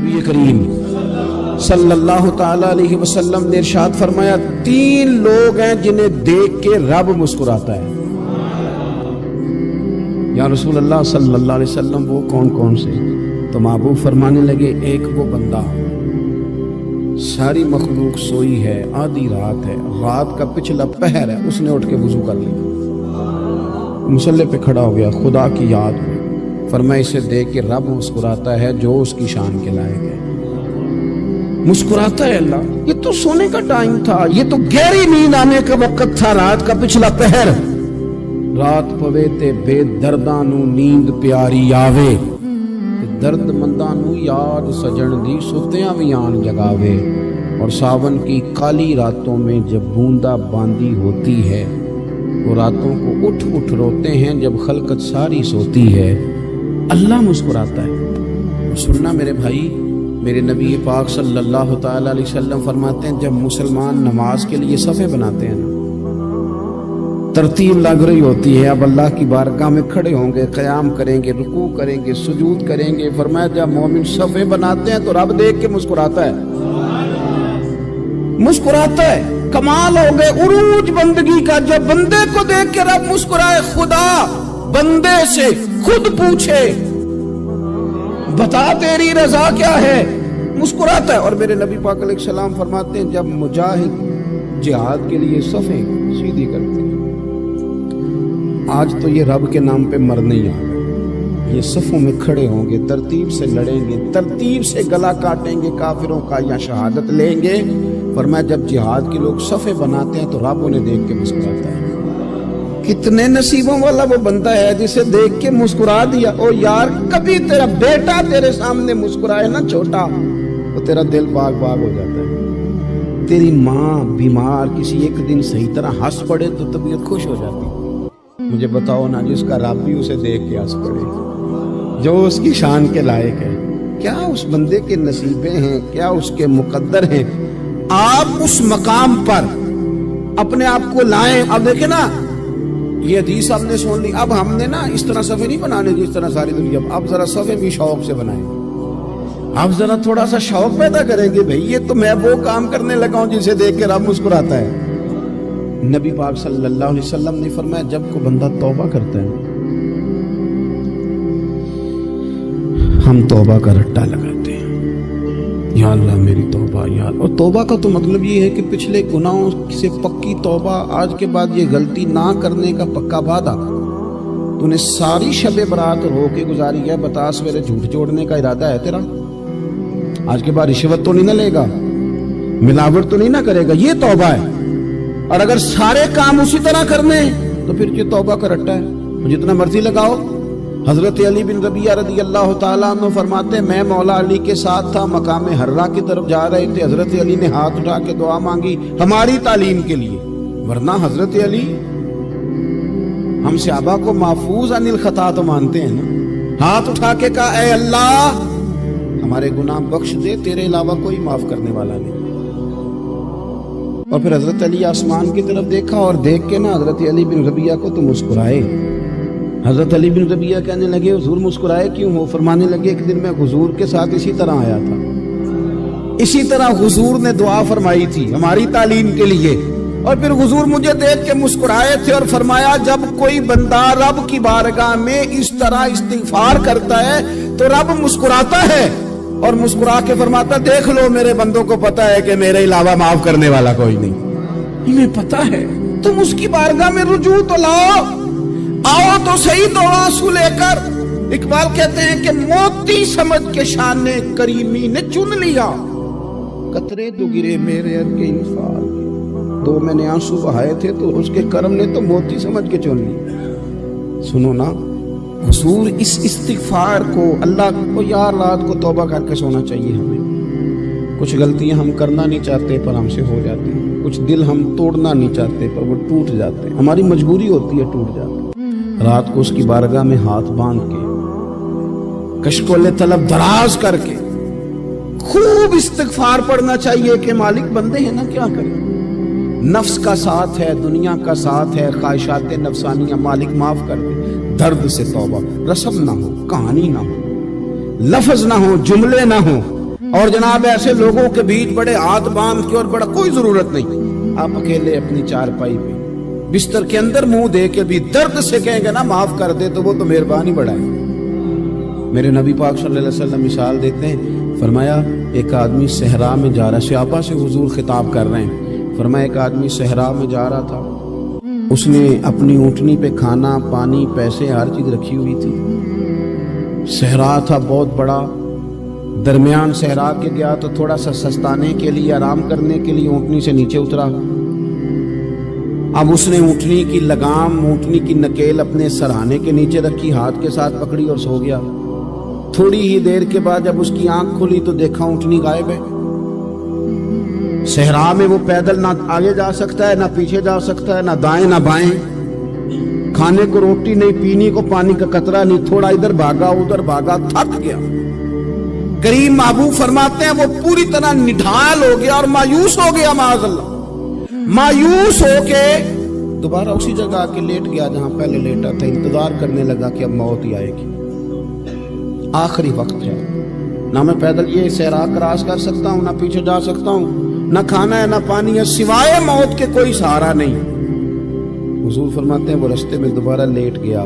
نبی کریم صلی اللہ تعالی علیہ وسلم نے ارشاد فرمایا 3 لوگ ہیں جنہیں دیکھ کے رب مسکراتا ہے۔ یا رسول اللہ صلی اللہ علیہ وسلم وہ کون کون سے؟ تو محبوب فرمانے لگے ایک وہ بندہ ساری مخلوق سوئی ہے، آدھی رات ہے، رات کا پچھلا پہر ہے، اس نے اٹھ کے وضو کر لیا، مصلی پہ کھڑا ہو گیا، خدا کی یاد میں، فرمایا اسے دیکھ کے رب مسکراتا ہے جو اس کی شان کے لائق ہے۔ مسکراتا ہے اللہ، یہ تو سونے کا ٹائم تھا، یہ تو گہری نیند آنے کا وقت تھا، رات کا پچھلا پہر، رات پوے تے بے درداں نو نیند پیاری آوے، درد منداں نو یاد سجن دی ستیاں وی آن جگاوے، اور ساون کی کالی راتوں میں جب بوندا باندی ہوتی ہے، وہ راتوں کو اٹھ اٹھ روتے ہیں جب خلقت ساری سوتی ہے، اللہ مسکراتا ہے۔ سننا میرے بھائی، میرے نبی پاک صلی اللہ تعالی علیہ وسلم فرماتے ہیں جب مسلمان نماز کے لیے صفیں بناتے ہیں نا، ترتیب لگ رہی ہوتی ہے، اب اللہ کی بارگاہ میں کھڑے ہوں گے، قیام کریں گے، رکوع کریں گے، سجود کریں گے، فرمایا جب مومن صفیں بناتے ہیں تو رب دیکھ کے مسکراتا ہے، مسکراتا ہے۔ کمال ہو گئے عروج بندگی کا، جب بندے کو دیکھ کے رب مسکرائے، خدا بندے سے خود پوچھے بتا تیری رضا کیا ہے، مسکراتا ہے۔ اور میرے نبی پاک علیہ السلام فرماتے ہیں جب مجاہد جہاد کے لیے صفیں سیدھی کرتے ہیں، آج تو یہ رب کے نام پہ مرنے ہی آ گئے، یہ صفوں میں کھڑے ہوں گے، ترتیب سے لڑیں گے، ترتیب سے گلا کاٹیں گے کافروں کا یا شہادت لیں گے۔ فرمایا جب جہاد کے لوگ صفیں بناتے ہیں تو رب انہیں دیکھ کے مسکراتا ہے۔ کتنے نصیبوں والا وہ بندہ ہے جسے دیکھ کے مسکرا دیا۔ او یار کبھی تیرا بیٹا تیرے سامنے مسکرائے نا چھوٹا، تو تیرا دل باغ باغ ہو جاتا ہے۔ تیری ماں بیمار کسی ایک دن صحیح طرح ہنس پڑے تو طبیعت خوش ہو جاتی۔ مجھے بتاؤ نا جس کا رب بھی اسے دیکھ کے ہنس پڑے، جو اس کی شان کے لائق ہے، کیا اس بندے کے نصیبیں ہیں، کیا اس کے مقدر ہیں۔ آپ اس مقام پر اپنے آپ کو لائیں۔ اب دیکھیں نا یہ حدیث ہم نے سن لی، اب ہم نے نا اس طرح صفحے نہیں بنانے جس طرح ساری دنیا، اب ذرا صفحے بھی شوق سے بنائیں، اب ذرا تھوڑا سا شوق پیدا کریں گے، بھئی یہ تو میں وہ کام کرنے لگا ہوں جسے دیکھ کے رب مسکراتا ہے۔ نبی پاک صلی اللہ علیہ وسلم نے فرمایا جب کوئی بندہ توبہ کرتا ہے ہم توبہ کا رٹا لگاتے ہیں، یا اللہ میری توبہ یا اللہ۔ اور توبہ کا تو مطلب یہ ہے کہ پچھلے گناہوں سے پکی توبہ، آج کے بعد یہ غلطی نہ کرنے کا پکا وعدہ۔ تو نے ساری شب برات رو کے گزاری ہے، بتا سویرے جھوٹ جوڑنے کا ارادہ ہے تیرا؟ آج کے بعد رشوت تو نہیں نہ لے گا، ملاوٹ تو نہیں نہ کرے گا، یہ توبہ ہے۔ اور اگر سارے کام اسی طرح کرنے تو پھر یہ توبہ کا رٹا ہے، جتنا مرضی لگاؤ۔ حضرت علی بن ربیعہ رضی اللہ تعالیٰ عنہ فرماتے ہیں میں مولا علی کے ساتھ تھا، مقام حرہ کی طرف جا رہے تھے، حضرت علی نے ہاتھ اٹھا کے دعا مانگی ہماری تعلیم کے لیے، ورنہ حضرت علی ہم صحابہ کو محفوظ عن الخطا تو مانتے ہیں نا۔ ہاتھ اٹھا کے کہا اے اللہ ہمارے گناہ بخش دے، تیرے علاوہ کوئی معاف کرنے والا نہیں۔ اور پھر حضرت علی آسمان کی طرف دیکھا اور دیکھ کے نا حضرت علی بن ربیعہ کو تو مسکرائے۔ حضرت علی بن ربیعہ کہنے لگے حضور مسکرائے کیوں ہو؟ فرمانے لگے ایک دن میں حضور کے ساتھ اسی طرح آیا تھا، اسی طرح حضور نے دعا فرمائی تھی ہماری تعلیم کے لیے، اور پھر حضور مجھے دیکھ کے مسکرائے تھے اور فرمایا جب کوئی بندہ رب کی بارگاہ میں اس طرح استغفار کرتا ہے تو رب مسکراتا ہے، اور مسکرا کے فرماتا دیکھ لو میرے بندوں کو پتا ہے کہ میرے علاوہ معاف کرنے والا کوئی نہیں، انہیں پتا ہے، تم اس کی بارگاہ میں رجوع تو لاؤ، آؤ تو صحیح دو آنسو لے کر۔ اقبال کہتے ہیں کہ موتی سمجھ کے شان کریمی نے چن لیا، قطرے دو گرے میرے ار کے انفال، دو میں نے آنسو بہائے تھے تو اس کے کرم نے تو موتی سمجھ کے چن لی۔ سنو نا حضور اس استغفار کو اللہ کو یار رات کو توبہ کر کے سونا چاہیے ہمیں۔ کچھ غلطیاں ہم کرنا نہیں چاہتے پر ہم سے ہو جاتی ہیں، کچھ دل ہم توڑنا نہیں چاہتے پر وہ ٹوٹ جاتے ہیں، ہماری مجبوری ہوتی ہے ٹوٹ جاتے ہیں۔ رات کو اس کی بارگاہ میں ہاتھ باندھ کے کشکول طلب دراز کر کے خوب استغفار پڑھنا چاہیے کہ مالک بندے ہیں نا کیا کریں، نفس کا ساتھ ہے، دنیا کا ساتھ ہے، خواہشات نفسانیہ، مالک معاف کر دے، درد سے توبہ، رسم نہ ہو، کہانی نہ ہو، لفظ نہ ہو، جملے نہ ہو، اور جناب ایسے لوگوں کے بیچ بڑے ہاتھ باندھ کے اور بڑا کوئی ضرورت نہیں، آپ اکیلے اپنی چارپائی پہ بستر کے اندر منہ دے کے بھی درد سے کہیں گے نا معاف کر دے تو وہ تو مہربانی بڑا ہے۔ میرے نبی پاک صلی اللہ علیہ وسلم مثال دیتے ہیں، فرمایا ایک آدمی صحرا میں جا رہا، صحابہ سے حضور خطاب کر رہے ہیں، فرمایا ایک آدمی صحرا میں جا رہا تھا، اس نے اپنی اونٹنی پہ کھانا پانی پیسے ہر چیز رکھی ہوئی تھی، صحرا تھا بہت بڑا، درمیان صحرا کے گیا تو تھوڑا سا سستانے کے لیے آرام کرنے کے لیے اونٹنی سے نیچے اترا، اب اس نے اونٹنی کی لگام اونٹنی کی نکیل اپنے سرہانے کے نیچے رکھی، ہاتھ کے ساتھ پکڑی اور سو گیا۔ تھوڑی ہی دیر کے بعد جب اس کی آنکھ کھلی تو دیکھا اونٹنی غائب ہے۔ صحرا میں وہ پیدل نہ آگے جا سکتا ہے نہ پیچھے جا سکتا ہے، نہ دائیں نہ بائیں، کھانے کو روٹی نہیں، پینے کو پانی کا قطرہ نہیں، تھوڑا ادھر بھاگا ادھر بھاگا، تھک گیا۔ کریم محبوب فرماتے ہیں وہ پوری طرح نڈھال ہو گیا اور مایوس ہو گیا، معاذ اللہ، مایوس ہو کے دوبارہ اسی جگہ آ کے لیٹ گیا جہاں پہلے لیٹا تھا، انتظار کرنے لگا کہ اب موت ہی آئے گی، آخری وقت ہے، نہ میں پیدل یہ صحرا کراس کر سکتا ہوں، نہ پیچھے جا سکتا ہوں، نہ کھانا ہے نہ پانی ہے، سوائے موت کے کوئی سہارا نہیں۔ حضور فرماتے ہیں وہ رستے میں دوبارہ لیٹ گیا،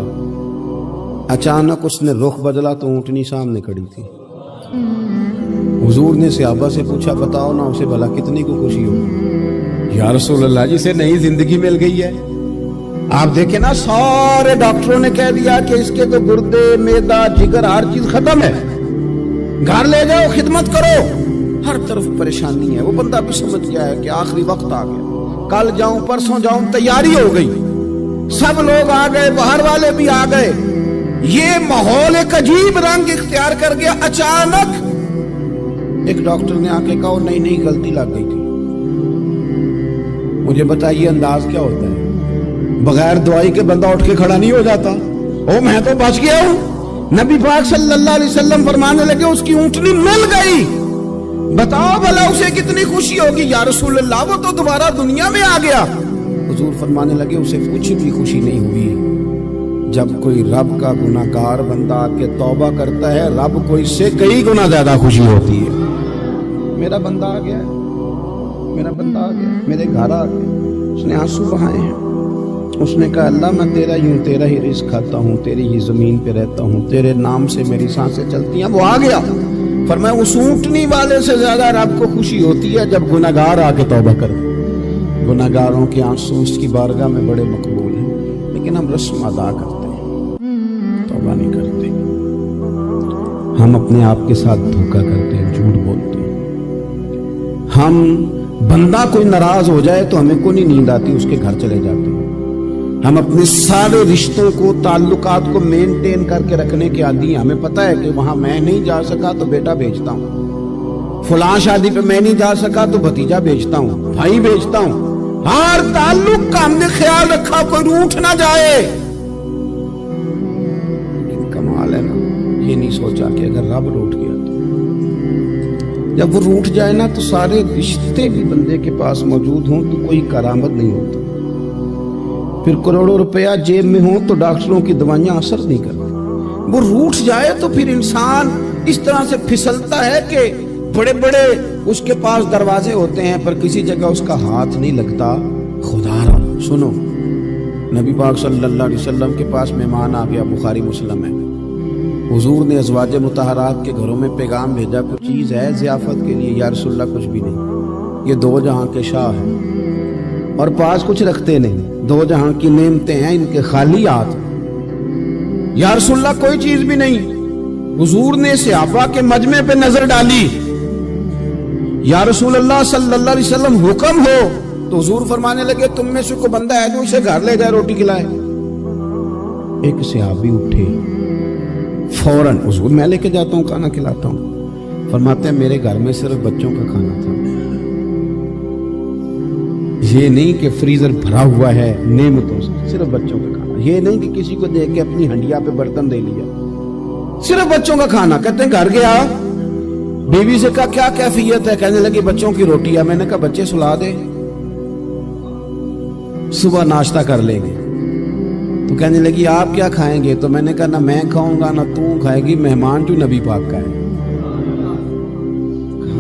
اچانک اس نے رخ بدلا تو اونٹنی سامنے کھڑی تھی۔ حضور نے صحابہ سے پوچھا بتاؤ نا اسے بھلا کتنی کو خوشی ہو؟ یا رسول اللہ جسے نئی زندگی مل گئی ہے۔ آپ دیکھیں نا سارے ڈاکٹروں نے کہہ دیا کہ اس کے تو گردے معدہ جگر ہر چیز ختم ہے، گھر لے جاؤ خدمت کرو، ہر طرف پریشانی ہے۔ وہ بندہ بھی سمجھ گیا ہے کہ آخری وقت آ گیا، کل جاؤں پرسوں جاؤں، تیاری ہو گئی، سب لوگ آ گئے، باہر والے بھی آ گئے، یہ ماحول ایک عجیب رنگ اختیار کر گیا۔ اچانک ایک ڈاکٹر نے آ کے کہا نہیں نہیں غلطی لگ گئی تھی۔ مجھے بتائیے انداز کیا ہوتا ہے؟ بغیر دوائی کے بندہ اٹھ کے کھڑا نہیں ہو جاتا، او میں تو بچ گیا ہوں۔ نبی پاک صلی اللہ علیہ وسلم فرمانے لگے اس کی اونٹنی مل گئی، بتاؤ بھلا اسے کتنی خوشی ہوگی؟ یا رسول اللہ وہ تو دوبارہ دنیا میں آ گیا۔ حضور فرمانے لگے اسے کچھ بھی خوشی نہیں ہوئی۔ جب کوئی رب کا گناہگار بندہ آ کے توبہ کرتا ہے، رب کو اس سے کئی گنا زیادہ خوشی ہوتی ہے۔ میرا بندہ آ گیا، میرا بندہ آ گیا، میرے گھر آ گیا، اس نے آنسو بہائے ہیں، اس نے کہا اللہ میں تیرا ہوں، تیرا ہی رزق کھاتا ہوں، تیری ہی زمین پہ رہتا ہوں، تیرے نام سے میری سانسیں چلتی ہیں۔ وہ آ گیا، فرمایا اس اونٹنی والے سے زیادہ رب کو خوشی ہوتی ہے جب گناہگار آ کے توبہ کرے۔ گناہگاروں کے آنسو اس کی بارگاہ میں بڑے مقبول ہیں، لیکن ہم رسم ادا کرتے ہیں، توبہ نہیں کرتے، ہم اپنے آپ کے ساتھ دھوکہ کرتے ہیں، جھوٹ بولتے ہیں۔ ہم بندہ کوئی ناراض ہو جائے تو ہمیں کو نہیں نیند آتی، اس کے گھر چلے جاتے ہیں۔ ہم اپنے سارے رشتوں کو تعلقات کو مینٹین کر کے رکھنے کے عادی ہیں، ہمیں پتہ ہے کہ وہاں میں نہیں جا سکا تو بیٹا بھیجتا ہوں، فلاں شادی پہ میں نہیں جا سکا تو بھتیجا بھیجتا ہوں، بھائی بھیجتا ہوں، ہر تعلق کا ہم نے خیال رکھا کوئی روٹھ نہ جائے۔ لیکن کمال ہے نا، یہ نہیں سوچا کہ اگر رب روٹھ گیا تو جب وہ روٹھ جائے نا تو سارے رشتے بھی بندے کے پاس موجود ہوں تو کوئی کرامت نہیں ہوتا، پھر کروڑوں روپیہ جیب میں ہوں تو ڈاکٹروں کی دوائیاں اثر نہیں کرتی۔ وہ روٹھ جائے تو پھر انسان اس طرح سے پھسلتا ہے کہ بڑے بڑے اس کے پاس دروازے ہوتے ہیں پر کسی جگہ اس کا ہاتھ نہیں لگتا۔ خدا را سنو، نبی پاک صلی اللہ علیہ وسلم کے پاس مہمان آ گیا، بخاری مسلم ہے، حضور نے ازواج مطہرات کے گھروں میں پیغام بھیجا کچھ چیز ہے ضیافت کے لیے؟ یا رسول اللہ کچھ بھی نہیں، یہ دو جہاں کے شاہ ہیں اور پاس کچھ رکھتے نہیں، دو جہاں کی نعمتیں ہیں ان کے خالی ہاتھ۔ یا رسول اللہ کوئی چیز بھی نہیں۔ حضور نے صحابہ کے مجمع پہ نظر ڈالی، یا رسول اللہ صلی اللہ علیہ وسلم حکم ہو، تو حضور فرمانے لگے تم میں سے کوئی بندہ ہے جو اسے گھر لے جائے روٹی کھلائے؟ ایک صحابی اٹھے فوراً، حضور میں لے کے جاتا ہوں کھانا کھلاتا ہوں۔ فرماتے ہیں میرے گھر میں صرف بچوں کا کھانا تھا، یہ نہیں کہ فریزر بھرا ہوا ہے نعمتوں سے، صرف بچوں کا کھانا، یہ نہیں کہ کسی کو دیکھ کے اپنی ہنڈیا پہ برتن دے لیا، صرف بچوں کا کھانا۔ کہتے ہیں گھر گیا، بیوی سے کہا کیا کیفیت ہے؟ کہنے لگی بچوں کی روٹی ہے۔ میں نے کہا بچے سلا دے، صبح ناشتہ کر لیں گے۔ تو کہنے لگی آپ کیا کھائیں گے؟ تو میں نے کہا نہ میں کھاؤں گا نہ تو کھائے گی، مہمان جو نبی پاک کا ہے۔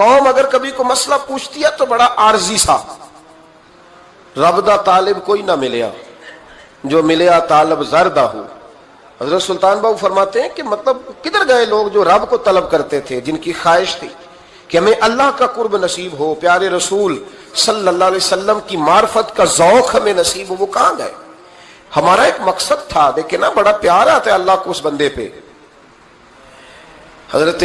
قوم اگر کبھی کو مسئلہ پوچھتی ہے تو بڑا عارضی سا، رب دا طالب کوئی نہ ملیا، جو ملیا طالب زردہ ہو۔ حضرت سلطان باؤ فرماتے ہیں کہ مطلب کدھر گئے لوگ جو رب کو طلب کرتے تھے، جن کی خواہش تھی کہ ہمیں اللہ کا قرب نصیب ہو، پیارے رسول صلی اللہ علیہ وسلم کی معرفت کا ذوق ہمیں نصیب ہو، وہ کہاں گئے؟ ہمارا ایک مقصد تھا، دیکھیں نا بڑا پیار آتا ہے اللہ کو اس بندے پہ۔ حضرت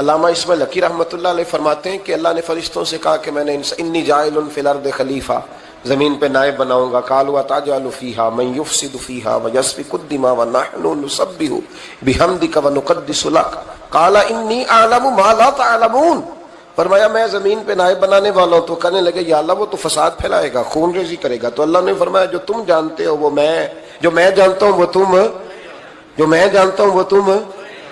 علامہ اسماعیل حقی رحمۃ اللہ علیہ فرماتے ہیں کہ اللہ نے فرشتوں سے کہا کہ میں نے انی جاعل فی الارض خلیفہ، زمین پہ نائب بناؤں گا۔ قالوا اتجعل فیہا من یفسد فیہا ویسفک الدماء ونحن نسبح بحمدک ونقدس لک قال انی اعلم ما لا تعلمون۔ فرمایا میں زمین پہ نائب بنانے والا ہوں، تو کہنے لگے یا اللہ وہ تو فساد پھیلائے گا، خون ریزی کرے گا۔ تو اللہ نے فرمایا جو تم جانتے ہو وہ میں، جو میں جانتا ہوں وہ تم، جو میں جانتا ہوں وہ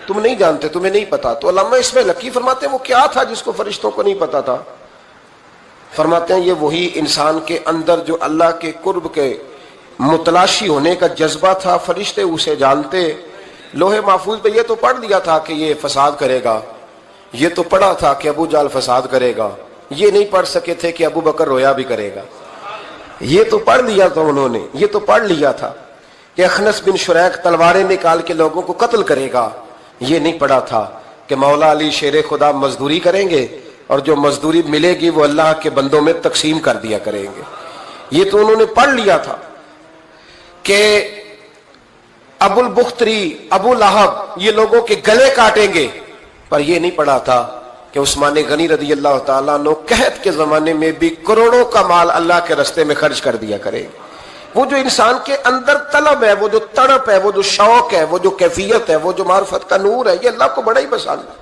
تم نہیں جانتے، تمہیں نہیں پتا۔ تو علامہ اسماعیل حقی فرماتے ہیں وہ کیا تھا جس کو فرشتوں کو نہیں پتا تھا؟ فرماتے ہیں یہ وہی انسان کے اندر جو اللہ کے قرب کے متلاشی ہونے کا جذبہ تھا، فرشتے اسے جانتے۔ لوہے محفوظ پہ یہ تو پڑھ دیا تھا کہ یہ فساد کرے گا، یہ تو پڑھا تھا کہ ابو جہل فساد کرے گا، یہ نہیں پڑھ سکے تھے کہ ابو بکر رویا بھی کرے گا۔ یہ تو پڑھ لیا تھا انہوں نے، یہ تو پڑھ لیا تھا کہ اخنس بن شریک تلواریں نکال کے لوگوں کو قتل کرے گا، یہ نہیں پڑھا تھا کہ مولا علی شیر خدا مزدوری کریں گے اور جو مزدوری ملے گی وہ اللہ کے بندوں میں تقسیم کر دیا کریں گے۔ یہ تو انہوں نے پڑھ لیا تھا کہ ابو البختری، ابو لہب یہ لوگوں کے گلے کاٹیں گے، پر یہ نہیں پڑھا تھا کہ عثمان غنی رضی اللہ تعالیٰ عنہ قحط کے زمانے میں بھی کروڑوں کا مال اللہ کے راستے میں خرچ کر دیا کریں گے۔ وہ جو انسان کے اندر طلب ہے، وہ جو تڑپ ہے، وہ جو شوق ہے، وہ جو کیفیت ہے، وہ جو معرفت کا نور ہے، یہ اللہ کو بڑا ہی پسند ہے،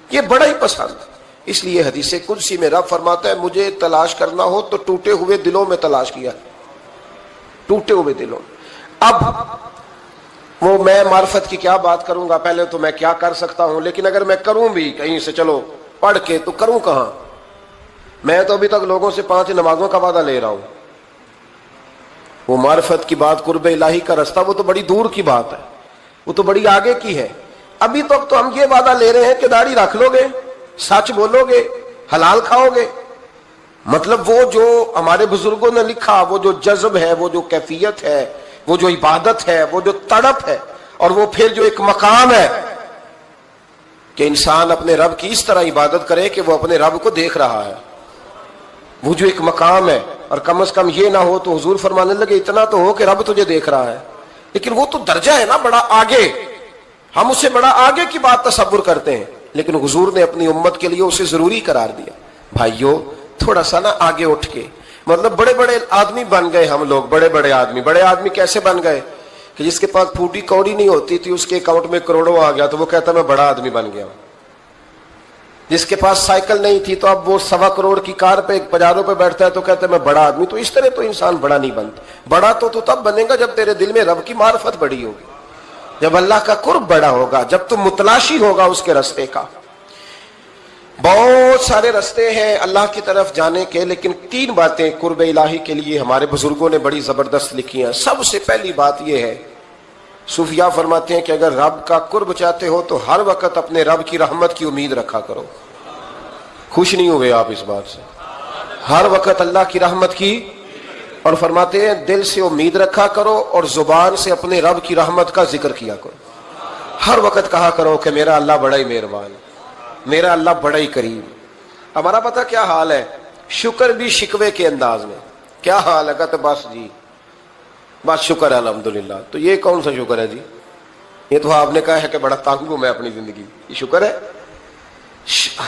یہ بڑا ہی پسند ہے۔ اس لیے حدیث قدسی میں رب فرماتا ہے مجھے تلاش کرنا ہو تو ٹوٹے ہوئے دلوں میں تلاش کیا، ٹوٹے ہوئے دلوں میں۔ اب وہ میں معرفت کی کیا بات کروں گا، پہلے تو میں کیا کر سکتا ہوں، لیکن اگر میں کروں بھی کہیں سے چلو پڑھ کے تو کروں کہاں؟ میں تو ابھی تک لوگوں سے 5 نمازوں کا وعدہ لے رہا ہوں۔ وہ معرفت کی بات، قرب الہی کا راستہ، وہ تو بڑی دور کی بات ہے، وہ تو بڑی آگے کی ہے۔ ابھی تک تو ہم یہ وعدہ لے رہے ہیں کہ داڑھی رکھ لو گے، سچ بولو گے، حلال کھاؤ گے۔ مطلب وہ جو ہمارے بزرگوں نے لکھا، وہ جو جذب ہے، وہ جو کیفیت ہے، وہ جو عبادت ہے، وہ جو تڑپ ہے، اور وہ پھر جو ایک مقام ہے کہ انسان اپنے رب کی اس طرح عبادت کرے کہ وہ اپنے رب کو دیکھ رہا ہے، وہ جو ایک مقام ہے۔ اور کم از کم یہ نہ ہو تو حضور فرمانے لگے اتنا تو ہو کہ رب تجھے دیکھ رہا ہے، لیکن وہ تو درجہ ہے نا بڑا آگے، ہم اسے بڑا آگے کی بات تصور کرتے ہیں، لیکن حضور نے اپنی امت کے لیے اسے ضروری قرار دیا۔ بھائیو تھوڑا سا نا آگے اٹھ کے، مطلب بڑے بڑے آدمی بن گئے ہم لوگ، بڑے آدمی کیسے بن گئے کہ جس کے پاس پھوٹی کوڑی نہیں ہوتی تھی اس کے اکاؤنٹ میں کروڑوں آ گیا تو وہ کہتا میں بڑا آدمی بن گیا ہوں۔ جس کے پاس سائیکل نہیں تھی تو اب وہ 1.25 کروڑ کی کار پہ پجاروں پہ بیٹھتا ہے تو کہتا ہے میں بڑا آدمی۔ تو اس طرح تو انسان بڑا نہیں بنتا، بڑا تو تب بنے گا جب تیرے دل میں رب کی معرفت بڑی ہوگی، جب اللہ کا قرب بڑا ہوگا، جب تم متلاشی ہوگا اس کے راستے کا۔ بہت سارے راستے ہیں اللہ کی طرف جانے کے، لیکن 3 باتیں قرب الہی کے لیے ہمارے بزرگوں نے بڑی زبردست لکھی ہیں۔ سب سے پہلی بات یہ ہے، صوفیاء فرماتے ہیں کہ اگر رب کا قرب چاہتے ہو تو ہر وقت اپنے رب کی رحمت کی امید رکھا کرو۔ خوش نہیں ہوئے آپ اس بات سے؟ ہر وقت اللہ کی رحمت کی، اور فرماتے ہیں دل سے امید رکھا کرو اور زبان سے اپنے رب کی رحمت کا ذکر کیا کرو۔ ہر وقت کہا کرو کہ میرا اللہ بڑا ہی مہربان ہے، میرا اللہ بڑا ہی کریم۔ ہمارا پتہ کیا حال ہے؟ شکر بھی شکوے کے انداز میں۔ کیا حال ہے؟ کہتے بس جی بس شکر ہے الحمدللہ۔ تو یہ کون سا شکر ہے جی؟ یہ تو آپ نے کہا ہے کہ بڑا تنگ ہوں میں اپنی زندگی، یہ شکر ہے؟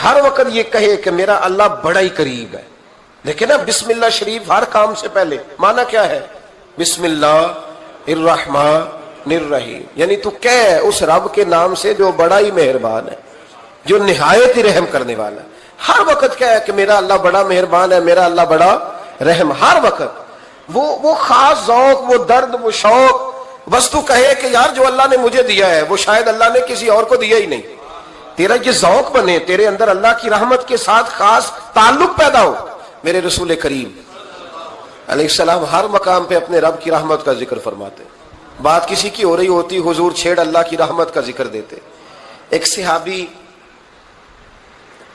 ہر وقت یہ کہے کہ میرا اللہ بڑا ہی قریب ہے۔ دیکھیں نا بسم اللہ شریف ہر کام سے پہلے معنی کیا ہے؟ بسم اللہ الرحمن الرحیم، یعنی تو کہہ اس رب کے نام سے جو بڑا ہی مہربان ہے، جو نہایت ہی رحم کرنے والا ہے۔ ہر وقت کہہ کہ میرا اللہ بڑا مہربان ہے، میرا اللہ بڑا رحم۔ ہر وقت وہ خاص ذوق، وہ درد، وہ شوق، بس تو کہے کہ یار جو اللہ نے مجھے دیا ہے وہ شاید اللہ نے کسی اور کو دیا ہی نہیں۔ تیرا یہ ذوق بنے، تیرے اندر اللہ کی رحمت کے ساتھ خاص تعلق پیدا ہو۔ میرے رسول کریم علیہ السلام ہر مقام پہ اپنے رب کی رحمت کا ذکر فرماتے، بات کسی کی ہو رہی ہوتی حضور چھیڑ اللہ کی رحمت کا ذکر دیتے۔ ایک صحابی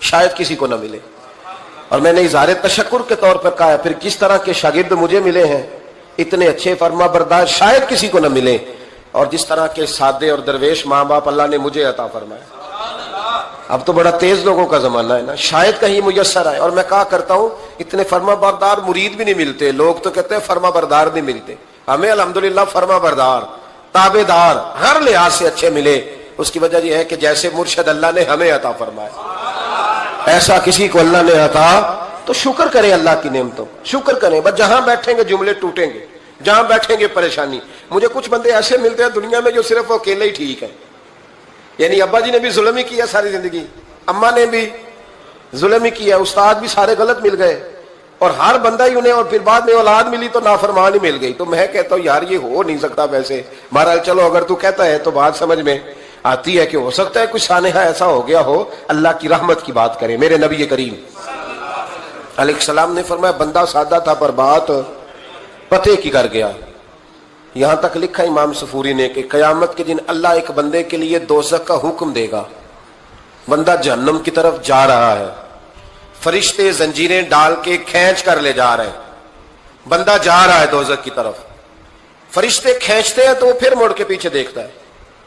شاید کسی کو نہ ملے. اور میں نے اظہار تشکر کے طور پر کہا ہے پھر کس طرح کے شاگرد مجھے ملے ہیں اتنے اچھے فرما بردار شاید کسی کو نہ ملے, اور جس طرح کے سادے اور درویش ماں باپ اللہ نے مجھے عطا فرمایا. اب تو بڑا تیز لوگوں کا زمانہ ہے نا, شاید کہیں میسر آئے. اور میں کہا کرتا ہوں اتنے فرما بردار مرید بھی نہیں ملتے, لوگ تو کہتے ہیں فرما بردار نہیں ملتے. ہمیں الحمدللہ فرما بردار تابع دار ہر لحاظ سے اچھے ملے. اس کی وجہ یہ ہے کہ جیسے مرشد اللہ نے ہمیں عطا فرمایا ایسا کسی کو اللہ نے عطا, تو شکر کریں اللہ کی نعمتوں, شکر کریں. بس جہاں بیٹھیں گے جملے ٹوٹیں گے, جہاں بیٹھیں گے پریشانی. مجھے کچھ بندے ایسے ملتے ہیں دنیا میں جو صرف وہ اکیلے ہی ٹھیک ہے. یعنی ابا جی نے بھی ظلم ہی کیا ساری زندگی, اماں نے بھی ظلم ہی کیا, استاد بھی سارے غلط مل گئے, اور ہر بندہ ہی انہیں, اور پھر بعد میں اولاد ملی تو نافرمان ہی مل گئی. تو میں کہتا ہوں یار یہ ہو نہیں سکتا. ویسے بہرحال چلو اگر تو کہتا ہے تو بات سمجھ میں آتی ہے کہ ہو سکتا ہے کچھ سانحہ ایسا ہو گیا ہو. اللہ کی رحمت کی بات کریں. میرے نبی کریم علیہ السلام نے فرمایا بندہ سادہ تھا پر بات پتے کی کر گیا. یہاں تک لکھا امام صفوری نے کہ قیامت کے دن اللہ ایک بندے کے لیے دوزخ کا حکم دے گا. بندہ جہنم کی طرف جا رہا ہے, فرشتے زنجیریں ڈال کے کھینچ کر لے جا رہے ہیں. بندہ جا رہا ہے دوزخ کی طرف, فرشتے کھینچتے ہیں تو وہ پھر مڑ کے پیچھے دیکھتا ہے.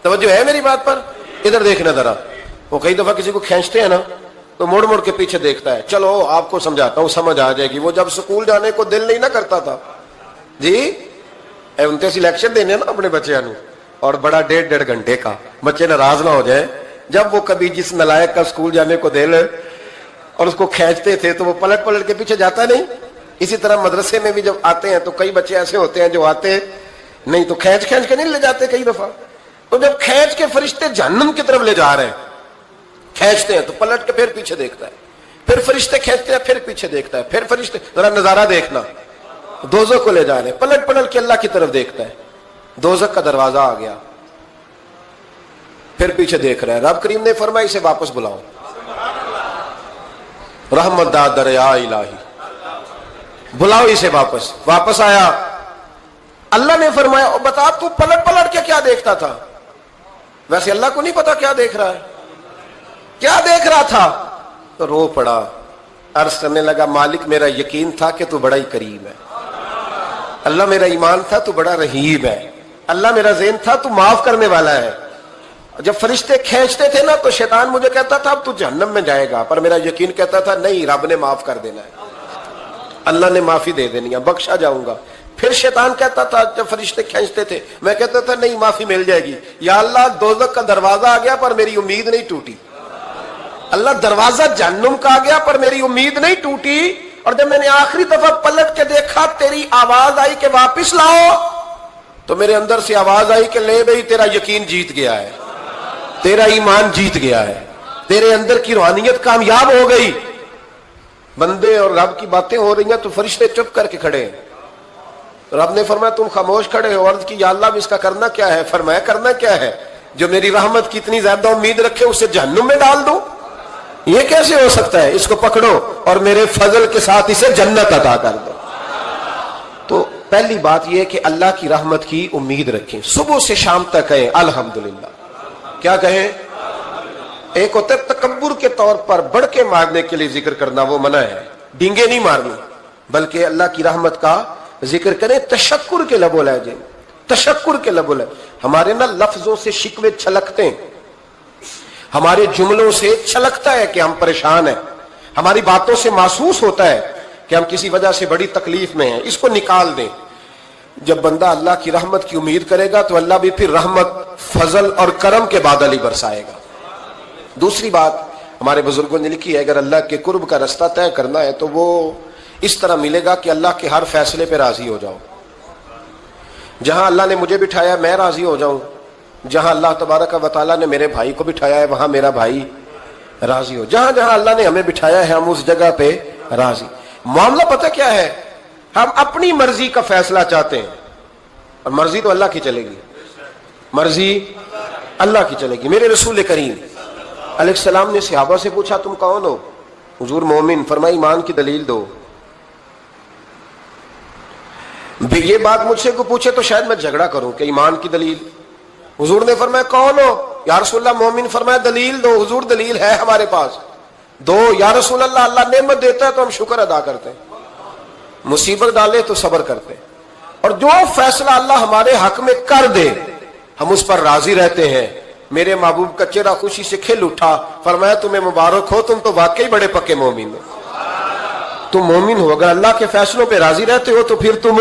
توجہ ہے میری بات پر؟ ادھر دیکھنا ذرا. وہ کئی دفعہ کسی کو کھینچتے ہیں نا تو مڑ مڑ کے پیچھے دیکھتا ہے. چلو آپ کو سمجھاتا ہوں, سمجھ آ جائے گی. وہ جب سکول جانے کو دل نہیں نہ کرتا تھا جی, ان سے سلیکشن دینے نا اپنے بچے نو, اور بڑا 1.5 گھنٹے کا, بچے ناراض نہ ہو جائے. جب وہ کبھی جس نلائق کا سکول جانے کو دل اور اس کو کھینچتے تھے تو وہ پلٹ پلٹ کے پیچھے جاتا نہیں. اسی طرح مدرسے میں بھی جب آتے ہیں تو کئی بچے ایسے ہوتے ہیں جو آتے نہیں تو کھینچ کھینچ کے نہیں لے جاتے کئی دفعہ. تو جب کھینچ کے فرشتے جہنم کی طرف لے جا رہے ہیں, کھینچتے ہیں تو پلٹ کے پھر پیچھے دیکھتا ہے, پھر فرشتے کھینچتے ہیں پھر پیچھے دیکھتا ہے, پھر فرشتے, ذرا نظارہ دیکھنا, دوزخ کو لے جا رہے ہیں, پلٹ پلٹ کے اللہ کی طرف دیکھتا ہے. دوزخ کا دروازہ آ گیا, پھر پیچھے دیکھ رہا ہے. رب کریم نے فرمایا اسے واپس بلاؤ, رحمت دا دریا الہی, بلاؤ اسے واپس. واپس آیا, اللہ نے فرمایا بتا تو پلٹ پلٹ کے کیا دیکھتا تھا؟ ویسے اللہ کو نہیں پتا کیا دیکھ رہا ہے, کیا دیکھ رہا تھا. تو رو پڑا, عرض کرنے لگا مالک میرا یقین تھا کہ تو بڑا ہی کریم ہے, اللہ میرا ایمان تھا تو بڑا رحیم ہے, اللہ میرا ذہن تھا تو معاف کرنے والا ہے. جب فرشتے کھینچتے تھے نا تو شیطان مجھے کہتا تھا اب تو جہنم میں جائے گا, پر میرا یقین کہتا تھا نہیں رب نے معاف کر دینا ہے, اللہ نے معافی دے دینی ہے, بخشا جاؤں گا. پھر شیطان کہتا تھا جب فرشتے کھینچتے تھے, میں کہتا تھا نہیں معافی مل جائے گی. یا اللہ دوزخ کا دروازہ آ گیا پر میری امید نہیں ٹوٹی, اللہ دروازہ جہنم کا آ گیا پر میری امید نہیں ٹوٹی. اور جب میں نے آخری دفعہ پلٹ کے دیکھا تیری آواز آئی کہ واپس لاؤ, تو میرے اندر سے آواز آئی کہ لے بھائی تیرا یقین جیت گیا ہے, تیرا ایمان جیت گیا ہے, تیرے اندر کی روحانیت کامیاب ہو گئی. بندے اور رب کی باتیں ہو رہی ہیں تو فرشتے چپ کر کے کھڑے ہیں. رب نے فرمایا تم خاموش کھڑے ہو. عرض کی یا اللہ اس کا کرنا کیا ہے؟ فرمایا کرنا کیا ہے؟ جو میری رحمت کی اتنی زیادہ امید رکھے اسے جہنم میں ڈال دو, یہ کیسے ہو سکتا ہے؟ اس کو پکڑو اور میرے فضل کے ساتھ اسے جنت عطا کر دو. تو پہلی بات یہ ہے کہ اللہ کی رحمت کی امید رکھیں. صبح سے شام تک کہیں الحمدللہ. کیا کہیں؟ ایک ہوتا ہے تکبر کے طور پر بڑھ کے مارنے کے لیے ذکر کرنا, وہ منع ہے. ڈینگے نہیں مارنی بلکہ اللہ کی رحمت کا ذکر کریں. تشکر کے لب و لہجے, تشکر کے لب و لہجے. ہمارے نا لفظوں سے شکوے چھلکتے ہیں, ہمارے جملوں سے چھلکتا ہے کہ ہم پریشان ہیں, ہماری باتوں سے محسوس ہوتا ہے کہ ہم کسی وجہ سے بڑی تکلیف میں ہیں. اس کو نکال دیں. جب بندہ اللہ کی رحمت کی امید کرے گا تو اللہ بھی پھر رحمت, فضل اور کرم کے بادل ہی برسائے گا. دوسری بات ہمارے بزرگوں نے لکھی ہے اگر اللہ کے قرب کا رستہ طے کرنا ہے تو وہ اس طرح ملے گا کہ اللہ کے ہر فیصلے پہ راضی ہو جاؤ. جہاں اللہ نے مجھے بٹھایا میں راضی ہو جاؤں, جہاں اللہ تبارک و تعالیٰ نے میرے بھائی کو بٹھایا ہے وہاں میرا بھائی راضی ہو. جہاں جہاں اللہ نے ہمیں بٹھایا ہے ہم اس جگہ پہ راضی. معاملہ پتہ کیا ہے؟ ہم اپنی مرضی کا فیصلہ چاہتے ہیں, اور مرضی تو اللہ کی چلے گی, مرضی اللہ کی چلے گی. میرے رسول کریم علیہ السلام نے صحابہ سے پوچھا تم کون ہو؟ حضور مومن. فرمایا ایمان کی دلیل دو. یہ بات مجھ سے کو پوچھے تو شاید میں جھگڑا کروں کہ ایمان کی دلیل. حضور نے فرمایا کون ہو؟ یا رسول اللہ مومن. فرمایا دلیل دو. حضور دلیل ہے ہمارے پاس, دو یا رسول اللہ, اللہ نعمت دیتا ہے تو ہم شکر ادا کرتے ہیں, مصیبت ڈالے تو صبر کرتے ہیں, اور جو فیصلہ اللہ ہمارے حق میں کر دے ہم اس پر راضی رہتے ہیں. میرے محبوب کا چہرہ خوشی سے کھل اٹھا, فرمایا تمہیں مبارک ہو, تم تو واقعی بڑے پکے مومن ہو. تم مومن ہو, اگر اللہ کے فیصلوں پہ راضی رہتے ہو تو پھر تم.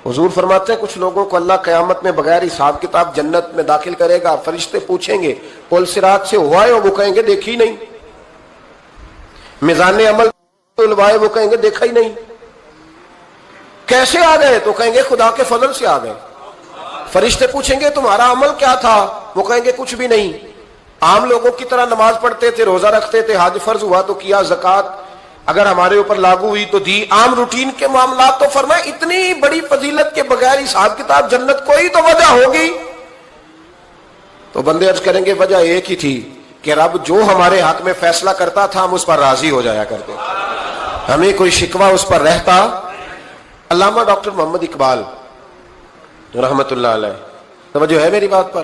حضور فرماتے ہیں کچھ لوگوں کو اللہ قیامت میں بغیر حساب کتاب جنت میں داخل کرے گا. فرشتے پوچھیں گے پل صراط سے ہوا ہے, وہ کہیں گے دیکھی نہیں. میزان عمل الوائے, وہ کہیں گے دیکھا ہی نہیں. کیسے آ گئے تو کہیں گے خدا کے فضل سے آ گئے. فرشتے پوچھیں گے تمہارا عمل کیا تھا, وہ کہیں گے کچھ بھی نہیں. عام لوگوں کی طرح نماز پڑھتے تھے, روزہ رکھتے تھے, حج فرض ہوا تو کیا, زکوٰۃ اگر ہمارے اوپر لاگو ہوئی تو دی, عام روٹین کے معاملات. تو فرمائے اتنی بڑی فضیلت کے بغیر حساب کتاب جنت, کوئی تو وجہ ہوگی. تو بندے عرض کریں گے وجہ ایک ہی تھی کہ رب جو ہمارے حق میں فیصلہ کرتا تھا ہم اس پر راضی ہو جایا کرتے, ہمیں کوئی شکوہ اس پر رہتا. علامہ ڈاکٹر محمد اقبال رحمت اللہ علیہ, توجہ ہے میری بات پر,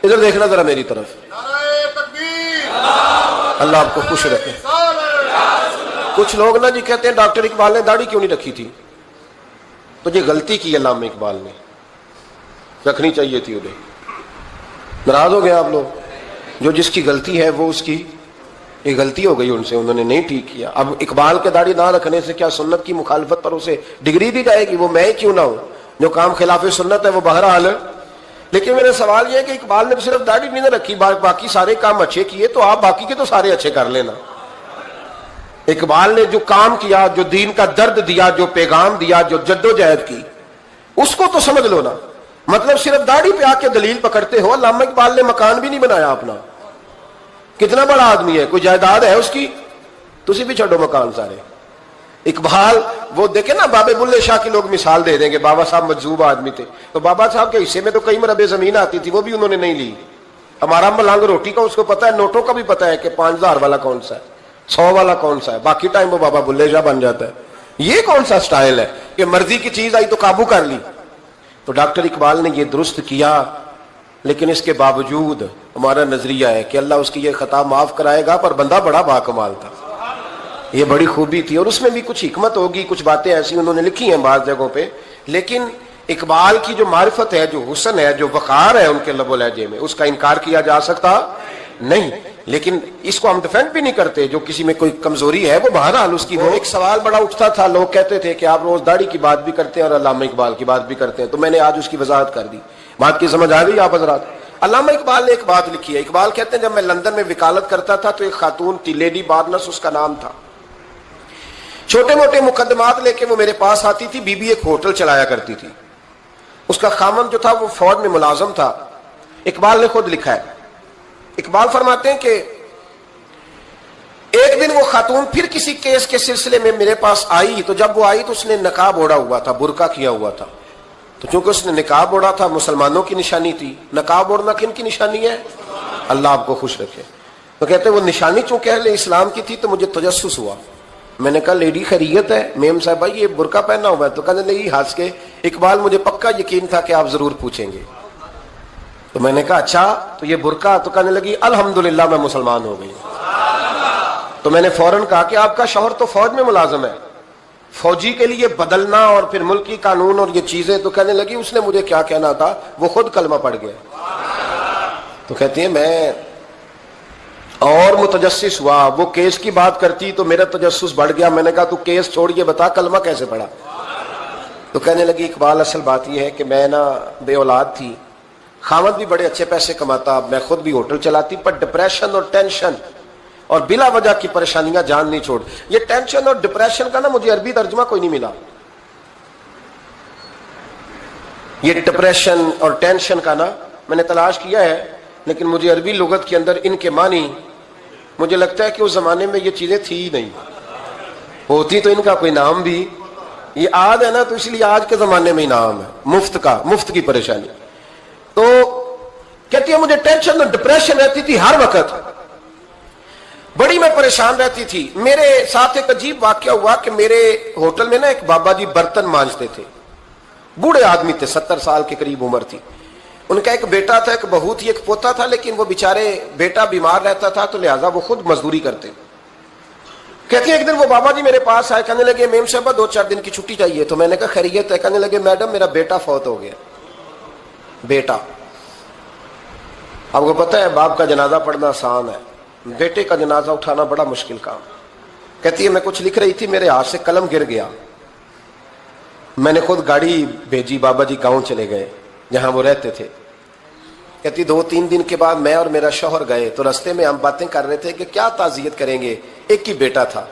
ادھر دیکھنا ذرا میری طرف. اللہ آپ کو خوش رکھے. کچھ لوگ نا جی کہتے ہیں ڈاکٹر اقبال نے داڑھی کیوں نہیں رکھی تھی, تو یہ غلطی کی علامہ اقبال نے, رکھنی چاہیے تھی انہیں. ناراض ہو گئے آپ لوگ, جو جس کی غلطی ہے وہ اس کی یہ غلطی ہو گئی ان سے, انہوں نے نہیں ٹھیک کیا. اب اقبال کے داڑھی نہ رکھنے سے کیا سنت کی مخالفت پر اسے ڈگری دی جائے گی؟ وہ میں کیوں نہ ہوں, جو کام خلاف سنت ہے وہ بہرحال. لیکن میرا سوال یہ ہے کہ اقبال نے صرف داڑھی نہیں نہ رکھی, باقی سارے کام اچھے کیے, تو آپ باقی کے تو سارے اچھے کر لینا. اقبال نے جو کام کیا, جو دین کا درد دیا, جو پیغام دیا, جو جدوجہد کی, اس کو تو سمجھ لو نا. مطلب صرف داڑھی پہ آ کے دلیل پکڑتے ہو. علامہ اقبال نے مکان بھی نہیں بنایا اپنا, کتنا بڑا آدمی ہے, کوئی جائیداد ہے اس کی, تسی بھی چھوڑو مکان سارے. اقبال وہ دیکھیں نا, بابے بلے شاہ کی لوگ مثال دے دیں گے, بابا صاحب مجذوب آدمی تھے, تو بابا صاحب کے حصے میں تو کئی مربع زمین آتی تھی, وہ بھی انہوں نے نہیں لی. ہمارا ملنگ روٹی کا اس کو پتا ہے, نوٹوں کا بھی پتا ہے کہ 5000 والا کون سا ہے, 100 والا کون سا ہے, باقی ٹائم وہ بابا بلے شاہ بن جاتا ہے. یہ کون سا سٹائل ہے کہ مرضی کی چیز آئی تو قابو کر لی؟ تو ڈاکٹر اقبال نے یہ درست کیا, لیکن اس کے باوجود ہمارا نظریہ ہے کہ اللہ اس کی یہ خطا معاف کرائے گا, پر بندہ بڑا باکمال تھا, یہ بڑی خوبی تھی. اور اس میں بھی کچھ حکمت ہوگی, کچھ باتیں ایسی انہوں نے لکھی ہیں بعض جگہوں پہ, لیکن اقبال کی جو معرفت ہے, جو حسن ہے, جو وقار ہے ان کے لب و لہجے میں, اس کا انکار کیا جا سکتا نہیں. لیکن اس کو ہم ڈیفینڈ بھی نہیں کرتے, جو کسی میں کوئی کمزوری ہے وہ بہرحال اس کی. وہ ایک سوال بڑا اٹھتا تھا, لوگ کہتے تھے کہ آپ روز داڑھی کی بات بھی کرتے ہیں اور علامہ اقبال کی بات بھی کرتے ہیں, تو میں نے آج اس کی وضاحت کر دی. بات کی سمجھ آ گئی آپ حضرات؟ علامہ اقبال نے ایک بات لکھی ہے. اقبال کہتے ہیں جب میں لندن میں وکالت کرتا تھا تو ایک خاتون تھی, لیڈی بارنس اس کا نام تھا. چھوٹے موٹے مقدمات لے کے وہ میرے پاس آتی تھی. بی بی ایک ہوٹل چلایا کرتی تھی, اس کا خاوند جو تھا وہ فوج میں ملازم تھا. اقبال نے خود لکھا ہے, اقبال فرماتے ہیں کہ ایک دن وہ خاتون پھر کسی کیس کے سلسلے میں میرے پاس آئی, تو جب وہ آئی تو اس نے نقاب اوڑھا ہوا تھا, برقع کیا ہوا تھا. تو چونکہ اس نے نقاب اوڑھا تھا, مسلمانوں کی نشانی تھی. نقاب اوڑھنا کن کی نشانی ہے؟ اللہ آپ کو خوش رکھے. تو کہتے ہیں وہ نشانی چونکہ اہل اسلام کی تھی تو مجھے تجسس ہوا. میں نے کہا لیڈی خیریت ہے؟ میم صاحبہ یہ برقع پہنا ہوا ہے. تو کہنے لگی ہنس کے, اقبال مجھے پکا یقین تھا کہ آپ ضرور پوچھیں گے. تو میں نے کہا اچھا تو یہ برقع؟ تو کہنے لگی الحمدللہ میں مسلمان ہو گئی. تو میں نے فوراً کہا کہ آپ کا شوہر تو فوج میں ملازم ہے, فوجی کے لیے بدلنا اور پھر ملکی قانون اور یہ چیزیں. تو کہنے لگی اس نے مجھے کیا کہنا تھا, وہ خود کلمہ پڑھ گیا. تو کہتی ہیں میں اور متجسس ہوا, وہ کیس کی بات کرتی تو میرا تجسس بڑھ گیا. میں نے کہا تو کیس چھوڑ کے بتا کلمہ کیسے پڑھا؟ تو کہنے لگی اقبال اصل بات یہ ہے کہ میں نا بے اولاد تھی, خاوند بھی بڑے اچھے پیسے کماتا, میں خود بھی ہوٹل چلاتی, پر ڈپریشن اور ٹینشن اور بلا وجہ کی پریشانیاں جان نہیں چھوڑ. یہ ٹینشن اور ڈپریشن کا نا مجھے عربی ترجمہ کوئی نہیں ملا. یہ ڈپریشن اور ٹینشن کا نا میں نے تلاش کیا ہے, لیکن مجھے عربی لغت کے اندر ان کے معنی مجھے لگتا ہے کہ اس زمانے میں یہ چیزیں تھی ہی نہیں. ہوتی تو ان کا کوئی نام بھی, یہ آج ہے نا تو اس لیے آج کے زمانے میں ہی نام ہے مفت کا, مفت کی پریشانی. تو کہتی ہے مجھے ٹینشن اور ڈپریشن رہتی تھی ہر وقت, بڑی میں پریشان رہتی تھی. میرے ساتھ ایک عجیب واقعہ ہوا کہ میرے ہوٹل میں نا ایک بابا جی برتن مانجتے تھے, بوڑھے آدمی تھے, 70 سال کے قریب عمر تھی. ان کا ایک بیٹا تھا, ایک بہو تھی, ایک پوتا تھا, لیکن وہ بیچارے بیٹا بیمار رہتا تھا تو لہٰذا وہ خود مزدوری کرتے. کہتی ہیں ایک دن وہ بابا جی میرے پاس آئے, کہنے لگے میم صاحبہ 2-4 دن کی چھٹی چاہیے. تو میں نے کہا خیریت ہے؟ کہنے لگے میڈم میرا بیٹا فوت ہو گیا. بیٹا, آپ کو پتہ ہے باپ کا جنازہ پڑھنا آسان ہے, بیٹے کا جنازہ اٹھانا بڑا مشکل کام. کہتی ہے میں کچھ لکھ رہی تھی, میرے ہاتھ سے قلم گر گیا. میں نے خود گاڑی بھیجی, بابا جی گاؤں چلے گئے جہاں وہ رہتے تھے. کہتی 2-3 دن کے بعد میں اور میرا شوہر گئے تو رستے میں ہم باتیں کر رہے تھے کہ کیا تعزیت کریں گے, ایک ہی بیٹا تھا,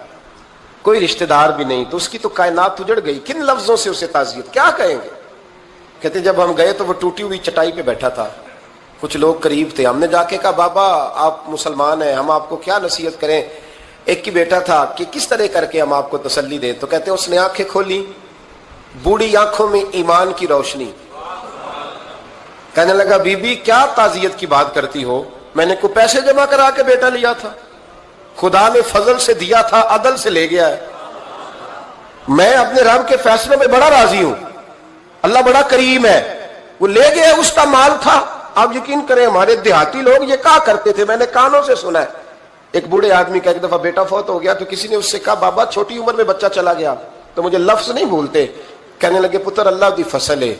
کوئی رشتہ دار بھی نہیں, تو اس کی تو کائنات اجڑ گئی, کن لفظوں سے اسے تعزیت کیا کہیں گے. کہتے جب ہم گئے تو وہ ٹوٹی ہوئی چٹائی پہ بیٹھا تھا, کچھ لوگ قریب تھے. ہم نے جا کے کہا بابا آپ مسلمان ہیں, ہم آپ کو کیا نصیحت کریں, ایک ہی بیٹا تھا, کہ کس طرح کر کے ہم آپ کو تسلی دیں. تو کہتے اس نے آنکھیں کھولی, بوڑھی آنکھوں میں ایمان کی روشنی. کہنے لگا بی بی کیا تعزیت کی بات کرتی ہو, میں نے کوئی پیسے جمع کرا کے بیٹا لیا تھا, خدا نے فضل سے دیا تھا, عدل سے لے گیا ہے. میں اپنے رب کے فیصلوں میں بڑا راضی ہوں, اللہ بڑا کریم ہے, وہ لے گیا, اس کا مال تھا. آپ یقین کریں ہمارے دیہاتی لوگ یہ کہا کرتے تھے, میں نے کانوں سے سنا ہے. ایک بوڑھے آدمی کا ایک دفعہ بیٹا فوت ہو گیا تو کسی نے اس سے کہا بابا چھوٹی عمر میں بچہ چلا گیا, تو مجھے لفظ نہیں بھولتے, کہنے لگے پتر اللہ دی فصل ہے,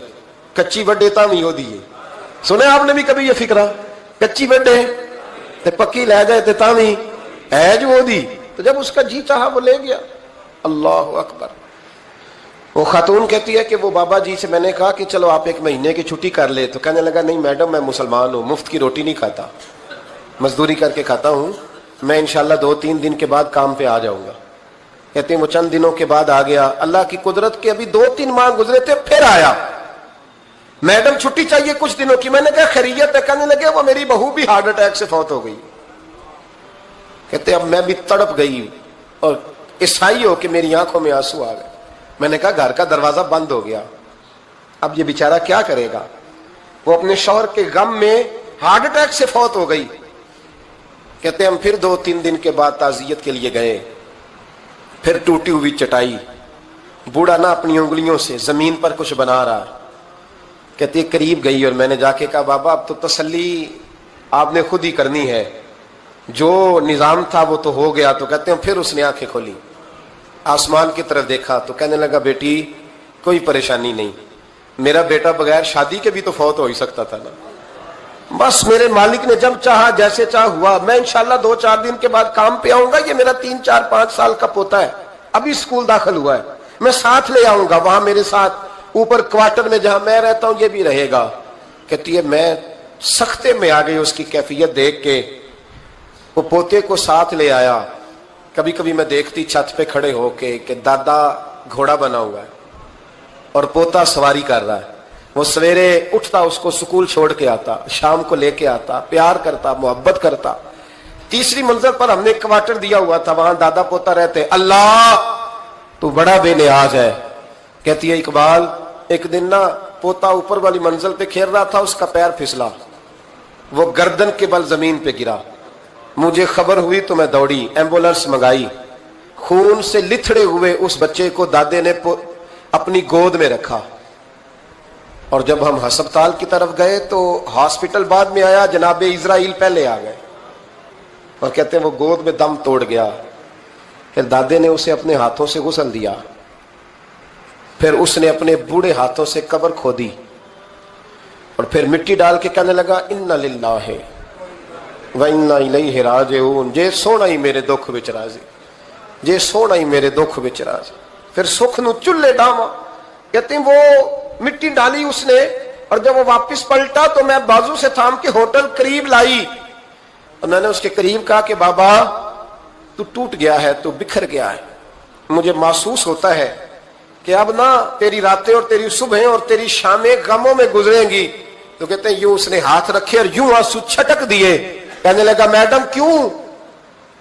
کچی وڈے تا نہیں ہو دیے. سنے آپ نے بھی کبھی یہ فکرہ, کچی وڈے تے پکی لے گئے تے تاوی ہے جو دی. تو جب اس کا جی چاہا وہ لے گیا. اللہ اکبر. وہ خاتون کہتی ہے کہ وہ بابا جی سے میں نے کہا کہ چلو آپ 1 مہینے کی چھٹی کر لے, تو کہنے لگا نہیں میڈم میں مسلمان ہوں, مفت کی روٹی نہیں کھاتا, مزدوری کر کے کھاتا ہوں, میں انشاءاللہ 2-3 دن کے بعد کام پہ آ جاؤں گا. کہتے ہیں وہ چند دنوں کے بعد آ گیا. اللہ کی قدرت کے ابھی 2-3 ماہ گزرے تھے, پھر آیا. میڈم چھٹی چاہیے کچھ دنوں کی. میں نے کہا خیریت ہے؟ کہنے لگے وہ میری بہو بھی ہارٹ اٹیک سے فوت ہو گئی. کہتے اب میں بھی تڑپ گئی اور عیسائی ہو کہ میری آنکھوں میں آنسو آ گئے. میں نے کہا گھر کا دروازہ بند ہو گیا, اب یہ بیچارہ کیا کرے گا. وہ اپنے شوہر کے غم میں ہارٹ اٹیک سے فوت ہو گئی. کہتے ہم پھر 2-3 دن کے بعد تعزیت کے لیے گئے, پھر ٹوٹی ہوئی چٹائی, بوڑھا نہ اپنی انگلیوں سے زمین پر کچھ بنا رہا. کہتے قریب گئی اور میں نے جا کے کہا بابا اب تو تسلی آپ نے خود ہی کرنی ہے, جو نظام تھا وہ تو ہو گیا. تو کہتے ہیں پھر اس نے آنکھیں کھولی, آسمان کی طرف دیکھا تو کہنے لگا بیٹی کوئی پریشانی نہیں, میرا بیٹا بغیر شادی کے بھی تو فوت ہو ہی سکتا تھا نا, بس میرے مالک نے جب چاہا جیسے چاہ ہوا. میں انشاءاللہ 2-4 دن کے بعد کام پہ آؤں گا. یہ میرا 3-4-5 سال کا پوتا ہے, ابھی اسکول داخل ہوا ہے, میں ساتھ لے آؤں گا, وہاں میرے ساتھ اوپر کوارٹر میں جہاں میں رہتا ہوں یہ بھی رہے گا. کہتی ہے میں سختے میں آ گئی اس کی کیفیت دیکھ کے. وہ پوتے کو ساتھ لے آیا. کبھی کبھی میں دیکھتی چھت پہ کھڑے ہو کے کہ دادا گھوڑا بنا ہوا ہے اور پوتا سواری کر رہا ہے. وہ سویرے اٹھتا اس کو سکول چھوڑ کے آتا, شام کو لے کے آتا, پیار کرتا, محبت کرتا. 3ری منزل پر ہم نے کوارٹر دیا ہوا تھا, وہاں دادا پوتا رہتے. اللہ تو بڑا بے نیاز ہے. کہتی ہے اقبال ایک دن نا پوتا اوپر والی منزل پہ کھیل رہا تھا, اس کا پیر پھسلا, وہ گردن کے بل زمین پہ گرا. مجھے خبر ہوئی تو میں دوڑی, ایمبولینس منگائی. خون سے لتھڑے ہوئے اس بچے کو دادے نے اپنی گود میں رکھا. اور جب ہم ہسپتال کی طرف گئے تو ہاسپٹل بعد میں آیا, جناب اسرائیل پہلے آ گئے اور کہتے ہیں وہ گود میں دم توڑ گیا. پھر دادے نے اسے اپنے ہاتھوں سے غسل دیا, پھر اس نے اپنے بوڑھے ہاتھوں سے قبر کھودی اور پھر مٹی ڈال کے کہنے لگا انا للہ و انا الیہ راجعون. جے سونا ہی میرے دکھ وچ راضی, جے سونا ہی میرے دکھ وچ راضی. پھر سکھ نو چلے ڈاواں. کہتے ہیں وہ مٹی ڈالی اس نے, اور جب وہ واپس پلٹا تو میں بازو سے تھام کے ہوٹل قریب لائی اور میں نے اس کے قریب کہا کہ بابا تو ٹوٹ گیا ہے, تو بکھر گیا ہے. مجھے محسوس ہوتا ہے کہ اب نہ تیری راتیں اور تیری صبحیں اور تیری شامیں غموں میں گزریں گی. تو کہتے ہیں یوں اس نے ہاتھ رکھے اور یوں آنسو چھٹک دیے. کہنے لگا میڈم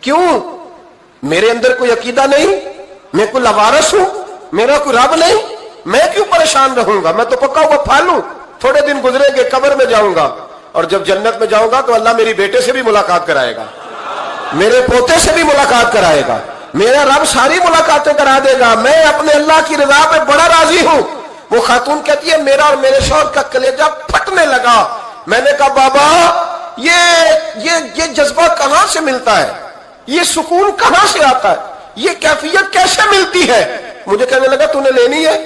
کیوں میرے اندر کوئی عقیدہ نہیں, میں کوئی لوارث ہوں, میرا کوئی رب نہیں, میں کیوں پریشان رہوں گا, میں تو پکا ہوا پھل ہوں. تھوڑے دن گزریں گے قبر میں جاؤں گا, اور جب جنت میں جاؤں گا تو اللہ میری بیٹے سے بھی ملاقات کرائے گا, میرے پوتے سے بھی ملاقات کرائے گا, میرا رب ساری ملاقاتیں کرا دے گا. میں اپنے اللہ کی رضا پہ بڑا راضی ہوں. وہ خاتون کہتی ہے میرا اور میرے شوہر کا کلیجہ پھٹنے لگا. میں نے کہا بابا یہ جذبہ کہاں سے ملتا ہے, یہ سکون کہاں سے آتا ہے, یہ کیفیت کیسے ملتی ہے؟ مجھے کہنے لگا تو نے لینی ہے؟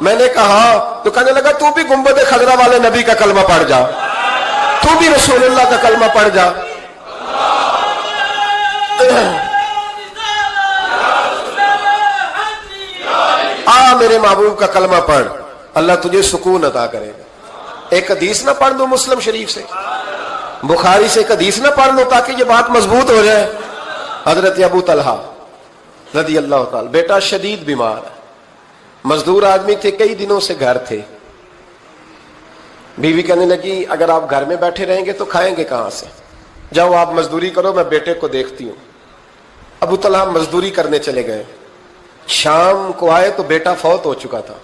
میں نے کہا تو کہنے لگا تو بھی گنبد خضرا والے نبی کا کلمہ پڑھ جا، تو بھی رسول اللہ کا کلمہ پڑھ جا۔ میرے محبوب کا کلمہ پڑھ، اللہ تجھے سکون عطا کرے گا۔ ایک حدیث نہ پڑھ دو مسلم شریف سے، بخاری سے ایک حدیث نہ پڑھ لو تاکہ یہ بات مضبوط ہو جائے۔ حضرت ابو طلحہ رضی اللہ تعالی، بیٹا شدید بیمار ہے، مزدور آدمی تھے، کئی دنوں سے گھر تھے۔ بیوی کہنے لگی اگر آپ گھر میں بیٹھے رہیں گے تو کھائیں گے کہاں سے، جاؤ آپ مزدوری کرو، میں بیٹے کو دیکھتی ہوں۔ ابو طلحہ مزدوری کرنے چلے گئے، شام کو آئے تو بیٹا فوت ہو چکا تھا۔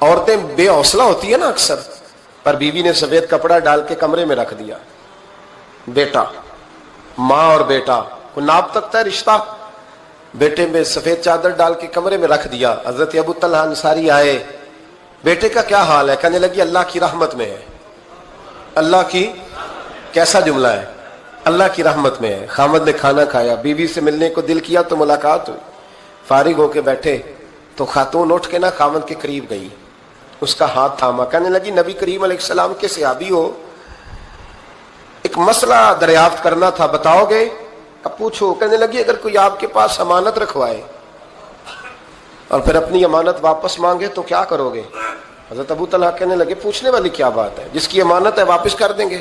عورتیں بے حوصلہ ہوتی ہے نا اکثر، پر بیوی نے سفید کپڑا ڈال کے کمرے میں رکھ دیا۔ بیٹا، ماں اور بیٹا کو ناپ تک ہے رشتہ، بیٹے میں سفید چادر ڈال کے کمرے میں رکھ دیا۔ حضرت ابو طلحہ انصاری آئے، بیٹے کا کیا حال ہے؟ کہنے لگی اللہ کی رحمت میں ہے۔ اللہ کی، کیسا جملہ ہے؟ اللہ کی رحمت میں ہے۔ خامد نے کھانا کھایا، بیوی سے ملنے کو دل کیا تو ملاقات ہوئی، فارغ ہو کے بیٹھے تو خاتون اٹھ کے نا خامد کے قریب گئی، اس کا ہاتھ تھاما، کہنے لگی نبی کریم علیہ السلام کے صحابی ہو، ایک مسئلہ دریافت کرنا تھا، بتاؤ گے؟ اب پوچھو۔ کہنے لگی اگر کوئی آپ کے پاس امانت رکھوائے اور پھر اپنی امانت واپس مانگے تو کیا کرو گے؟ حضرت ابو طلحہ کہنے لگے پوچھنے والی کیا بات ہے، جس کی امانت ہے واپس کر دیں گے۔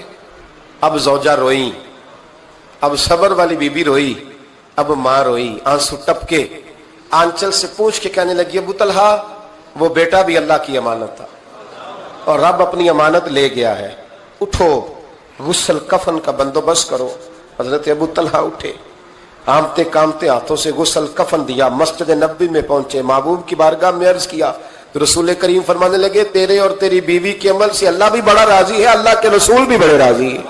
اب زوجہ روئی، اب صبر والی بی بی روئی، اب ماں روئی، آنسو ٹپکے، آنچل سے پوچھ کے کہنے لگی ابو طلحہ وہ بیٹا بھی اللہ کی امانت تھا اور رب اپنی امانت لے گیا ہے، اٹھو غسل کفن کا بندوبست کرو۔ حضرت ابو طلحہ اٹھے، کامتے کامتے ہاتھوں سے غسل کفن دیا، مسجد نبوی میں پہنچے، محبوب کی بارگاہ میں عرض کیا تو رسول کریم فرمانے لگے تیرے اور تیری بیوی کے عمل سے اللہ بھی بڑا راضی ہے، اللہ کے رسول بھی بڑے راضی ہے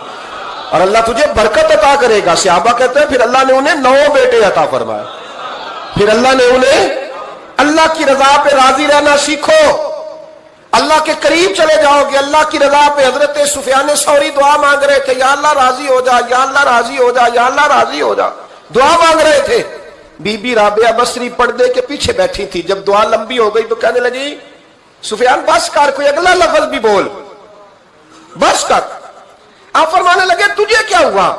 اور اللہ تجھے برکت عطا کرے گا۔ صحابہ کہتے ہیں پھر اللہ نے انہیں 9 بیٹے عطا فرمائے، پھر اللہ نے انہیں، اللہ کی رضا پہ راضی رہنا سیکھو، اللہ کے قریب چلے جاؤ گے، اللہ کی رضا پہ۔ حضرت سفیان ثوری دعا مانگ رہے تھے، یا اللہ راضی ہو جا، یا اللہ راضی ہو جا، یا اللہ راضی ہو جا، دعا مانگ رہے تھے۔ بی بی رابعہ بصری پردے کے پیچھے بیٹھی تھی، جب دعا لمبی ہو گئی تو کہنے لگی سفیان بس کر، کوئی اگلا لفظ بھی بول، بس کر۔ آپ فرمانے لگے تجھے کیا ہوا؟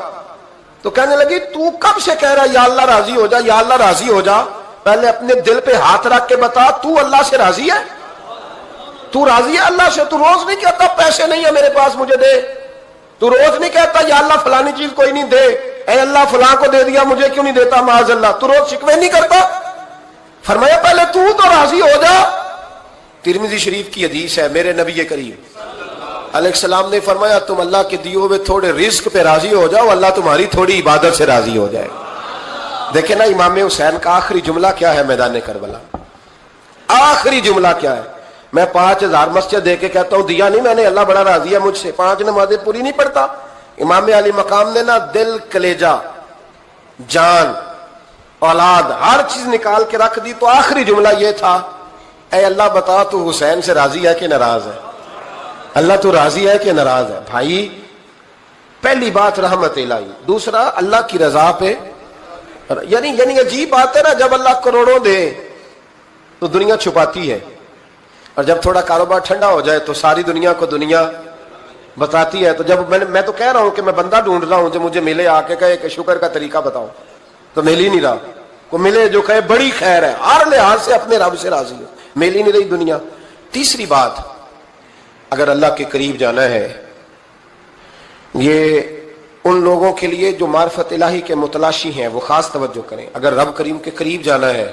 تو کہنے لگی تو کب سے کہہ رہا یا اللہ راضی ہو جا، یا اللہ راضی ہو جا، پہلے اپنے دل پہ ہاتھ رکھ کے بتا تو اللہ سے راضی ہے؟ تو راضی ہے اللہ سے؟ تو روز نہیں کہتا پیسے نہیں ہے میرے پاس مجھے دے، تو روز نہیں کہتا یا اللہ فلانی چیز کوئی نہیں دے، اے اللہ فلاں کو دے دیا مجھے کیوں نہیں دیتا معاذ اللہ، تو روز شکوے نہیں کرتا؟ فرمایا پہلے تو راضی ہو جا۔ ترمذی شریف کی حدیث ہے، میرے نبی کریم علیہ السلام نے فرمایا تم اللہ کے دیے ہوئے تھوڑے رزق پہ راضی ہو جاؤ، اللہ تمہاری تھوڑی عبادت سے راضی ہو جائے۔ دیکھیں نا امام حسین کا آخری جملہ کیا ہے میدان کربلا، آخری جملہ کیا ہے؟ میں 5000 مسجد دے کے کہتا ہوں دیا نہیں میں نے، اللہ بڑا راضی ہے مجھ سے، 5 نمازیں پوری نہیں پڑھتا۔ امام علی مقام نے نا دل، کلیجہ، جان، اولاد، ہر چیز نکال کے رکھ دی، تو آخری جملہ یہ تھا اے اللہ بتا تو حسین سے راضی ہے کہ ناراض ہے؟ اللہ تو راضی ہے کہ ناراض ہے؟ بھائی پہلی بات رحمت الہی، دوسرا اللہ کی رضا پہ، یعنی عجیب بات ہے نا، جب اللہ کروڑوں دے تو دنیا چھپاتی ہے، اور جب تھوڑا کاروبار ٹھنڈا ہو جائے تو ساری دنیا کو دنیا بتاتی ہے۔ تو جب میں تو کہہ رہا ہوں کہ میں بندہ ڈھونڈ رہا ہوں جو مجھے ملے، آ کے کہے کہ شکر کا طریقہ بتاؤ، تو مل ہی نہیں رہا۔ کو ملے جو کہے بڑی خیر ہے، ہر لحاظ سے اپنے رب سے راضی ہو، مل ہی نہیں رہی دنیا۔ تیسری بات، اگر اللہ کے قریب جانا ہے، یہ ان لوگوں کے لیے جو معرفت الہی کے متلاشی ہیں وہ خاص توجہ کریں۔ اگر رب کریم کے قریب جانا ہے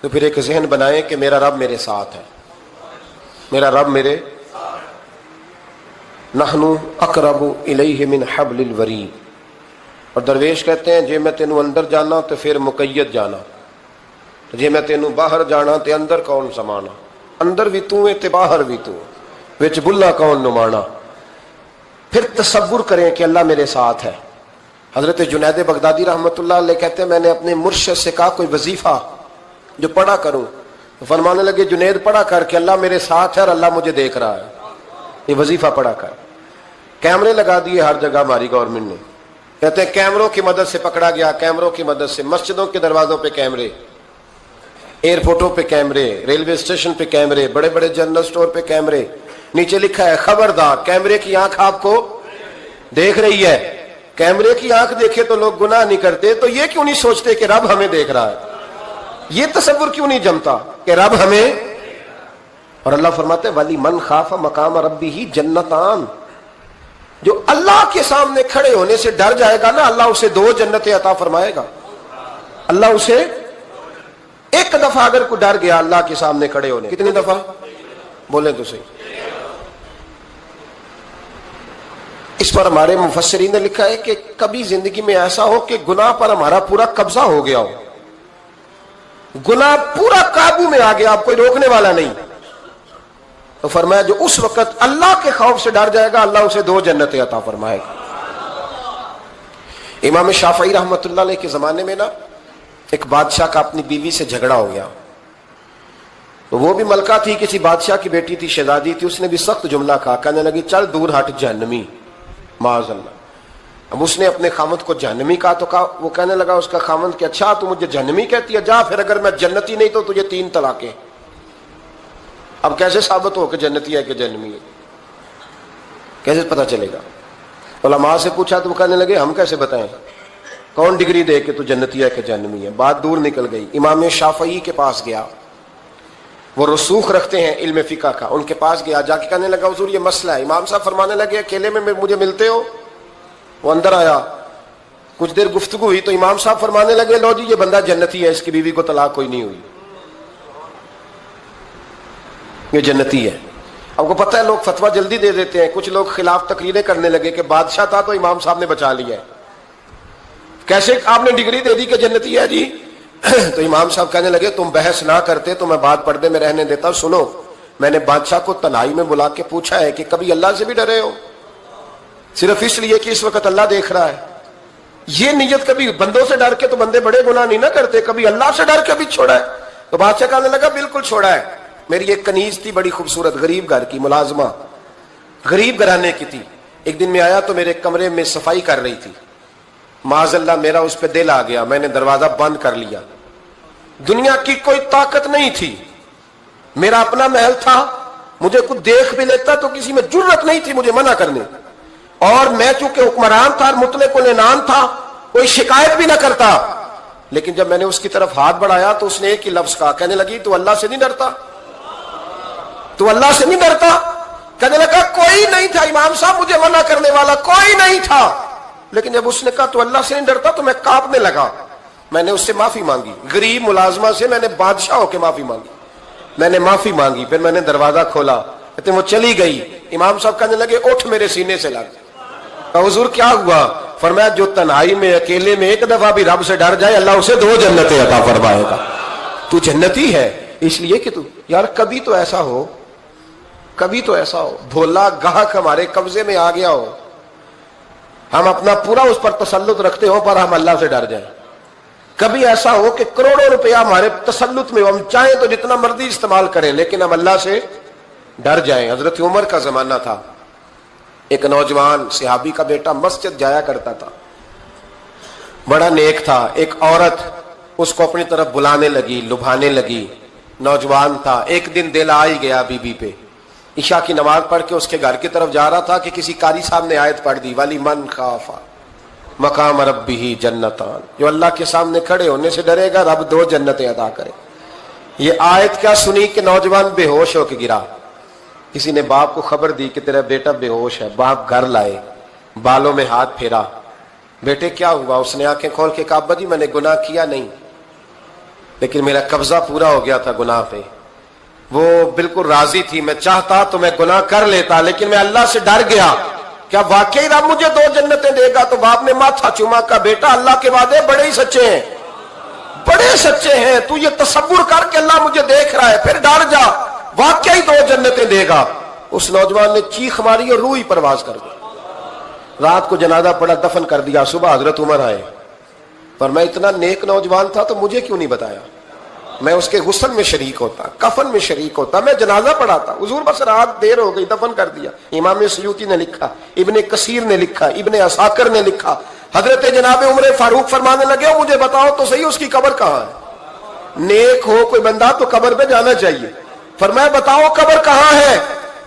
تو پھر ایک ذہن بنائیں کہ میرا رب میرے ساتھ ہے، میرا رب میرے، نحن اقرب الیہ من حبل الورید۔ اور درویش کہتے ہیں جے میں تینوں اندر جانا تو پھر مقید جانا، جے میں تینوں باہر جانا تے اندر کون سمانا، اندر بھی تو ہے تے باہر بھی تو ہے، وچ بلا کون نمانا۔ پھر تصور کریں کہ اللہ میرے ساتھ ہے۔ حضرت جنید بغدادی رحمۃ اللہ علیہ کہتے ہیں میں نے اپنے مرشد سے کہا کوئی وظیفہ جو پڑھا کروں، تو فرمانے لگے جنید پڑھا کر کہ اللہ میرے ساتھ ہے اور اللہ مجھے دیکھ رہا ہے، یہ وظیفہ پڑھا کر۔ کیمرے لگا دیے ہر جگہ ہماری گورنمنٹ نے، کہتے ہیں کیمروں کی مدد سے پکڑا گیا, کیمروں کی مدد سے. مسجدوں کے دروازوں پہ کیمرے, ایئرپورٹوں پہ کیمرے, ریلوے اسٹیشن پہ کیمرے, بڑے بڑے جنرل سٹور پہ کیمرے. نیچے لکھا ہے خبردار, کیمرے کی آنکھ آپ کو دیکھ رہی ہے. کیمرے کی آنکھ دیکھے تو لوگ گناہ نہیں کرتے, تو یہ کیوں نہیں سوچتے کہ رب ہمیں دیکھ رہا ہے؟ یہ تصور کیوں نہیں جمتا کہ رب ہمیں. اور اللہ فرماتے ہیں ولی من خاف مقام ربہ جنتان, جو اللہ کے سامنے کھڑے ہونے سے ڈر جائے گا نا, اللہ اسے 2 جنتیں عطا فرمائے گا. اللہ اسے ایک دفعہ اگر کوئی ڈر گیا اللہ کے سامنے کھڑے ہونے, کتنی دفعہ بولیں تو صحیح. اس پر ہمارے مفسرین نے لکھا ہے کہ کبھی زندگی میں ایسا ہو کہ گناہ پر ہمارا پورا قبضہ ہو گیا ہو, گناہ پورا قابو میں آ گیا, اب کوئی روکنے والا نہیں, تو فرمایا جو اس وقت اللہ کے خوف سے ڈر جائے گا اللہ اسے 2 جنتیں عطا فرمائے گا. امام شافعی رحمۃ اللہ علیہ کے زمانے میں نا ایک بادشاہ کا اپنی بیوی سے جھگڑا ہو گیا. تو وہ بھی ملکہ تھی, کسی بادشاہ کی بیٹی تھی, شہزادی تھی. اس نے بھی سخت جملہ کہا, کہنے لگی چل دور ہٹ جہنمی, معاذ اللہ. اب اس نے اپنے خامد کو جہنمی کہا تو کہا, وہ کہنے لگا اس کا خامد کہ اچھا تو مجھے جہنمی کہتی ہے, جا پھر اگر میں جنتی نہیں تو تجھے 3 طلاقیں. اب کیسے ثابت ہو کہ جنتی ہے کہ جہنمی ہے, کیسے پتا چلے گا؟ علماء سے پوچھا تو وہ کہنے لگے ہم کیسے بتائیں, کون ڈگری دے کہ تو جنتی ہے کہ جہنمی ہے. بات دور نکل گئی. امام شافعی کے پاس گیا, وہ رسوخ رکھتے ہیں علم فقہ کا, ان کے پاس گیا, جا کے کہنے لگا حضور یہ مسئلہ ہے. امام صاحب فرمانے لگے اکیلے میں مجھے ملتے ہو؟ وہ اندر آیا, کچھ دیر گفتگو ہوئی تو امام صاحب فرمانے لگے لو جی یہ بندہ جنتی ہے, اس کی بیوی کو طلاق کوئی نہیں ہوئی, یہ جنتی ہے. آپ کو پتہ ہے لوگ فتویٰ جلدی دے دیتے ہیں. کچھ لوگ خلاف تقریریں کرنے لگے کہ بادشاہ تھا تو امام صاحب نے بچا لیا ہے, کیسے آپ نے ڈگری دے دی کہ جنتی ہے جی. تو امام صاحب کہنے لگے تم بحث نہ کرتے تو میں بات پردے میں رہنے دیتا. سنو, میں نے بادشاہ کو تنہائی میں بلا کے پوچھا ہے کہ کبھی اللہ سے بھی ڈرے ہو؟ صرف اس لیے کہ اس وقت اللہ دیکھ رہا ہے. یہ نیت کبھی بندوں سے ڈر کے تو بندے بڑے گناہ نہیں نہ کرتے, کبھی اللہ سے ڈر کے بھی چھوڑا ہے. تو بادشاہ کہنے لگا بالکل چھوڑا ہے. میری ایک کنیز تھی بڑی خوبصورت, غریب گھر کی ملازمہ, غریب گھرانے کی تھی. ایک دن میں آیا تو میرے کمرے میں صفائی کر رہی تھی. معاذ اللہ میرا اس پہ دل آ گیا, میں نے دروازہ بند کر لیا. دنیا کی کوئی طاقت نہیں تھی, میرا اپنا محل تھا, مجھے کچھ دیکھ بھی لیتا تو کسی میں جرت نہیں تھی مجھے منع کرنے. اور میں چونکہ حکمران تھا اور مطلق العنان تھا, کوئی شکایت بھی نہ کرتا. لیکن جب میں نے اس کی طرف ہاتھ بڑھایا تو اس نے ایک ہی لفظ کہا, کہنے لگی تو اللہ سے نہیں ڈرتا, تو اللہ سے نہیں ڈرتا. کہنے لگا کوئی نہیں تھا امام صاحب مجھے منع کرنے والا, کوئی نہیں تھا. لیکن جب اس نے کہا تو اللہ سے نہیں ڈرتا تو میں کانپنے لگا. میں نے اس سے معافی مانگی, غریب ملازمہ سے میں نے بادشاہ ہو کے معافی مانگی. میں نے معافی مانگی, پھر میں نے دروازہ کھولا, کہتے وہ چلی گئی. امام صاحب کہنے لگے اٹھ میرے سینے سے لگ. حضور کیا ہوا؟ فرمایا جو تنہائی میں اکیلے میں ایک دفعہ بھی رب سے ڈر جائے اللہ اسے 2 جنتیں عطا فرمائے گا. تو جنتی ہے اس لیے کہ تو یار کبھی تو ایسا ہو, کبھی تو ایسا ہو بھولا گاہک ہمارے قبضے میں آ گیا ہو, ہم اپنا پورا اس پر تسلط رکھتے ہو پر ہم اللہ سے ڈر جائیں. کبھی ایسا ہو کہ کروڑوں روپیہ ہمارے تسلط میں ہو, ہم چاہیں تو جتنا مرضی استعمال کریں لیکن ہم اللہ سے ڈر جائیں. حضرت عمر کا زمانہ تھا, ایک نوجوان صحابی کا بیٹا مسجد جایا کرتا تھا, بڑا نیک تھا. ایک عورت اس کو اپنی طرف بلانے لگی, لبھانے لگی. نوجوان تھا, ایک دن دل آ ہی گیا بی پہ. عشاء کی نماز پڑھ کے اس کے گھر کی طرف جا رہا تھا کہ کسی قاری صاحب نے آیت پڑھ دی ولی من خاف مقام ربہ جنتان, جو اللہ کے سامنے کھڑے ہونے سے ڈرے گا رب 2 جنتیں عطا کرے. یہ آیت کیا سنی کہ نوجوان بے ہوش ہو کے گرا. کسی نے باپ کو خبر دی کہ تیرا بیٹا بے ہوش ہے. باپ گھر لائے, بالوں میں ہاتھ پھیرا, بیٹے کیا ہوا؟ اس نے آنکھیں کھول کے کہا ابا جی میں نے گناہ کیا نہیں, لیکن میرا قبضہ پورا ہو گیا تھا گناہ پہ. وہ بالکل راضی تھی, میں چاہتا تو میں گناہ کر لیتا لیکن میں اللہ سے ڈر گیا. کیا واقعی رب مجھے 2 جنتیں دے گا؟ تو باپ نے ماتھا چوما, کا بیٹا اللہ کے وعدے بڑے ہی سچے ہیں, بڑے سچے ہیں. تو یہ تصور کر کے اللہ مجھے دیکھ رہا ہے, پھر ڈر جا, واقعی 2 جنتیں دے گا. اس نوجوان نے چیخ ماری اور روح ہی پرواز کر گئی. رات کو جنازہ پڑا, دفن کر دیا. صبح حضرت عمر آئے, پر میں اتنا نیک نوجوان تھا تو مجھے کیوں نہیں بتایا؟ میں اس کے غسل میں شریک ہوتا, کفن میں شریک ہوتا, میں جنازہ پڑھاتا. حضور بس رات دیر ہو گئی, دفن کر دیا. امام سیوطی نے لکھا, ابن کثیر نے لکھا, ابن عساکر نے لکھا, حضرت جناب عمر فاروق فرمانے لگے مجھے بتاؤ تو صحیح اس کی قبر کہاں ہے؟ نیک ہو کوئی بندہ تو قبر پہ جانا چاہیے. فرمایا بتاؤ قبر کہاں ہے؟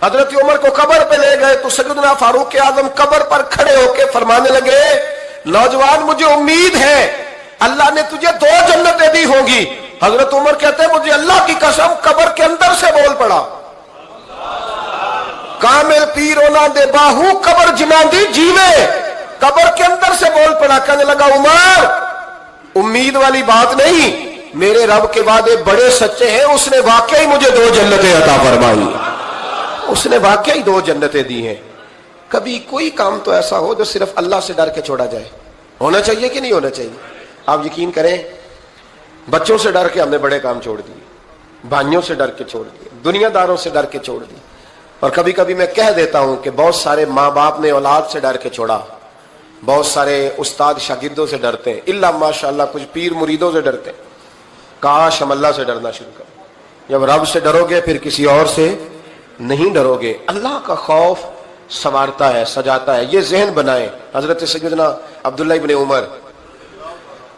حضرت عمر کو قبر پہ لے گئے تو سیدنا فاروق اعظم قبر پر کھڑے ہو کے فرمانے لگے نوجوان مجھے امید ہے اللہ نے تجھے 2 جنتیں دی ہوں گی. حضرت عمر کہتے ہیں مجھے اللہ کی قسم قبر کے اندر سے بول پڑا کامل پیر اونا دے باہو قبر جنان دی جیوے. قبر کے اندر سے بول پڑا کہنے لگا عمر امید والی بات نہیں, میرے رب کے وعدے بڑے سچے ہیں, اس نے واقعی مجھے 2 جنتیں عطا فرمائی, اس نے واقعی 2 جنتیں دی ہیں. کبھی کوئی کام تو ایسا ہو جو صرف اللہ سے ڈر کے چھوڑا جائے, ہونا چاہیے کہ نہیں ہونا چاہیے؟ آپ یقین کریں بچوں سے ڈر کے ہم نے بڑے کام چھوڑ دیے, بھائیوں سے ڈر کے چھوڑ دیے, دنیا داروں سے ڈر کے چھوڑ دیے. اور کبھی کبھی میں کہہ دیتا ہوں کہ بہت سارے ماں باپ نے اولاد سے ڈر کے چھوڑا, بہت سارے استاد شاگردوں سے ڈرتے ہیں, الا ماشاءاللہ کچھ پیر مریدوں سے ڈرتے ہیں. کاش ہم اللہ سے ڈرنا شروع کریں. جب رب سے ڈرو گے پھر کسی اور سے نہیں ڈرو گے. اللہ کا خوف سنوارتا ہے, سجاتا ہے. یہ ذہن بنائیں. حضرت سیدنا عبداللہ ابن عمر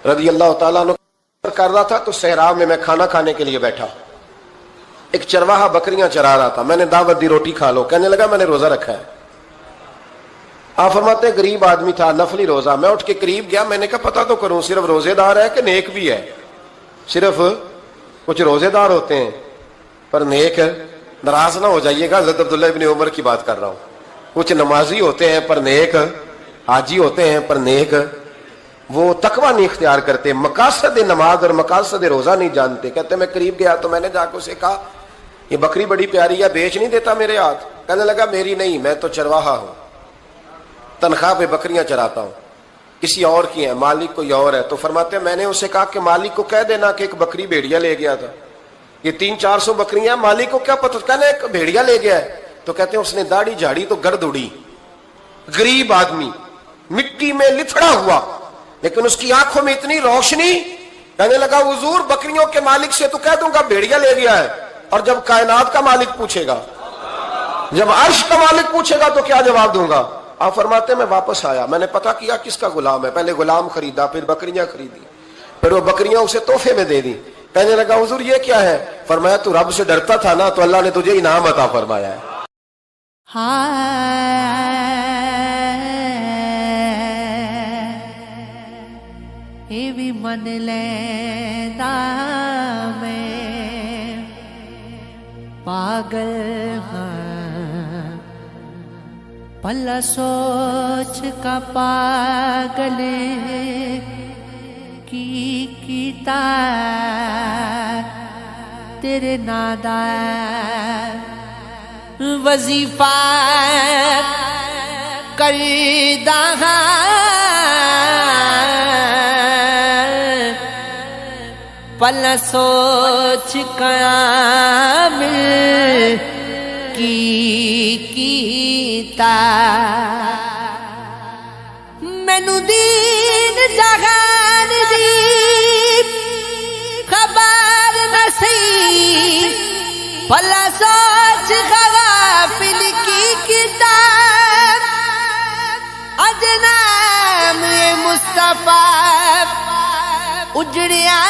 رضی اللہ تعالیٰ عنہ کر رہا تھا تو صحرا میں کھانا کھانے کے لیے بیٹھا. ایک چرواہا بکریاں چرا رہا تھا, میں نے دعوت دی روٹی کھا لو, کہنے لگا میں نے روزہ رکھا ہے. آپ فرماتے ہیں غریب آدمی تھا, نفلی روزہ. میں اٹھ کے قریب گیا, میں نے کہا پتہ تو کروں صرف روزے دار ہے کہ نیک بھی ہے. صرف کچھ روزے دار ہوتے ہیں پر نیک ہے, ناراض نہ ہو جائیے گا, حضرت عبداللہ ابن عمر کی بات کر رہا ہوں. کچھ نمازی ہوتے ہیں پر نیک, حاجی ہوتے ہیں پر نیک, وہ تقوی نہیں اختیار کرتے, مقاصد نماز اور مقاصد روزہ نہیں جانتے. کہتے میں قریب گیا تو میں نے جا کے اسے کہا یہ بکری بڑی پیاری ہے, بیچ نہیں دیتا میرے ہاتھ؟ کہنے لگا میری نہیں, میں تو چرواہا ہوں, تنخواہ پہ بکریاں چراتا ہوں, کسی اور کی ہیں, مالک کوئی اور ہے. تو فرماتے ہیں میں نے اسے کہا کہ مالک کو کہہ دینا کہ ایک بکری بھیڑیا لے گیا تھا, یہ 300-400 بکریاں, مالک کو کیا پتہ, کہنے ایک بھیڑیا لے گیا ہے. تو کہتے ہیں اس نے داڑھی جھاڑی تو گرد اڑی, غریب آدمی مٹی میں لتھڑا ہوا, لیکن اس کی آنکھوں میں اتنی روشنی. کہنے لگا حضور بکریوں کے مالک سے تو کہہ دوں گا بھیڑیا لے گیا ہے, اور جب کائنات کا مالک پوچھے گا, جب عرش کا مالک پوچھے گا تو کیا جواب دوں گا؟ آپ فرماتے ہیں میں واپس آیا, میں نے پتا کیا کس کا غلام ہے, پہلے غلام خریدا, پھر بکریاں خریدی, پھر وہ بکریاں اسے تحفے میں دے دی. کہنے لگا حضور یہ کیا ہے؟ فرمایا تو رب سے ڈرتا تھا نا تو اللہ نے تجھے انعام عطا فرمایا ہے. یہ بھی من لینا میں پاگل ہاں, پلا سوچ کا پاگل کی کیتا تیرے نادا وظیفہ کردہ پلا سوچ کامل کیتا مینو دین جہان دی خبر نہ سی, پلا سوچ غافل کیتا اج نام مصطفیٰ اجڑیا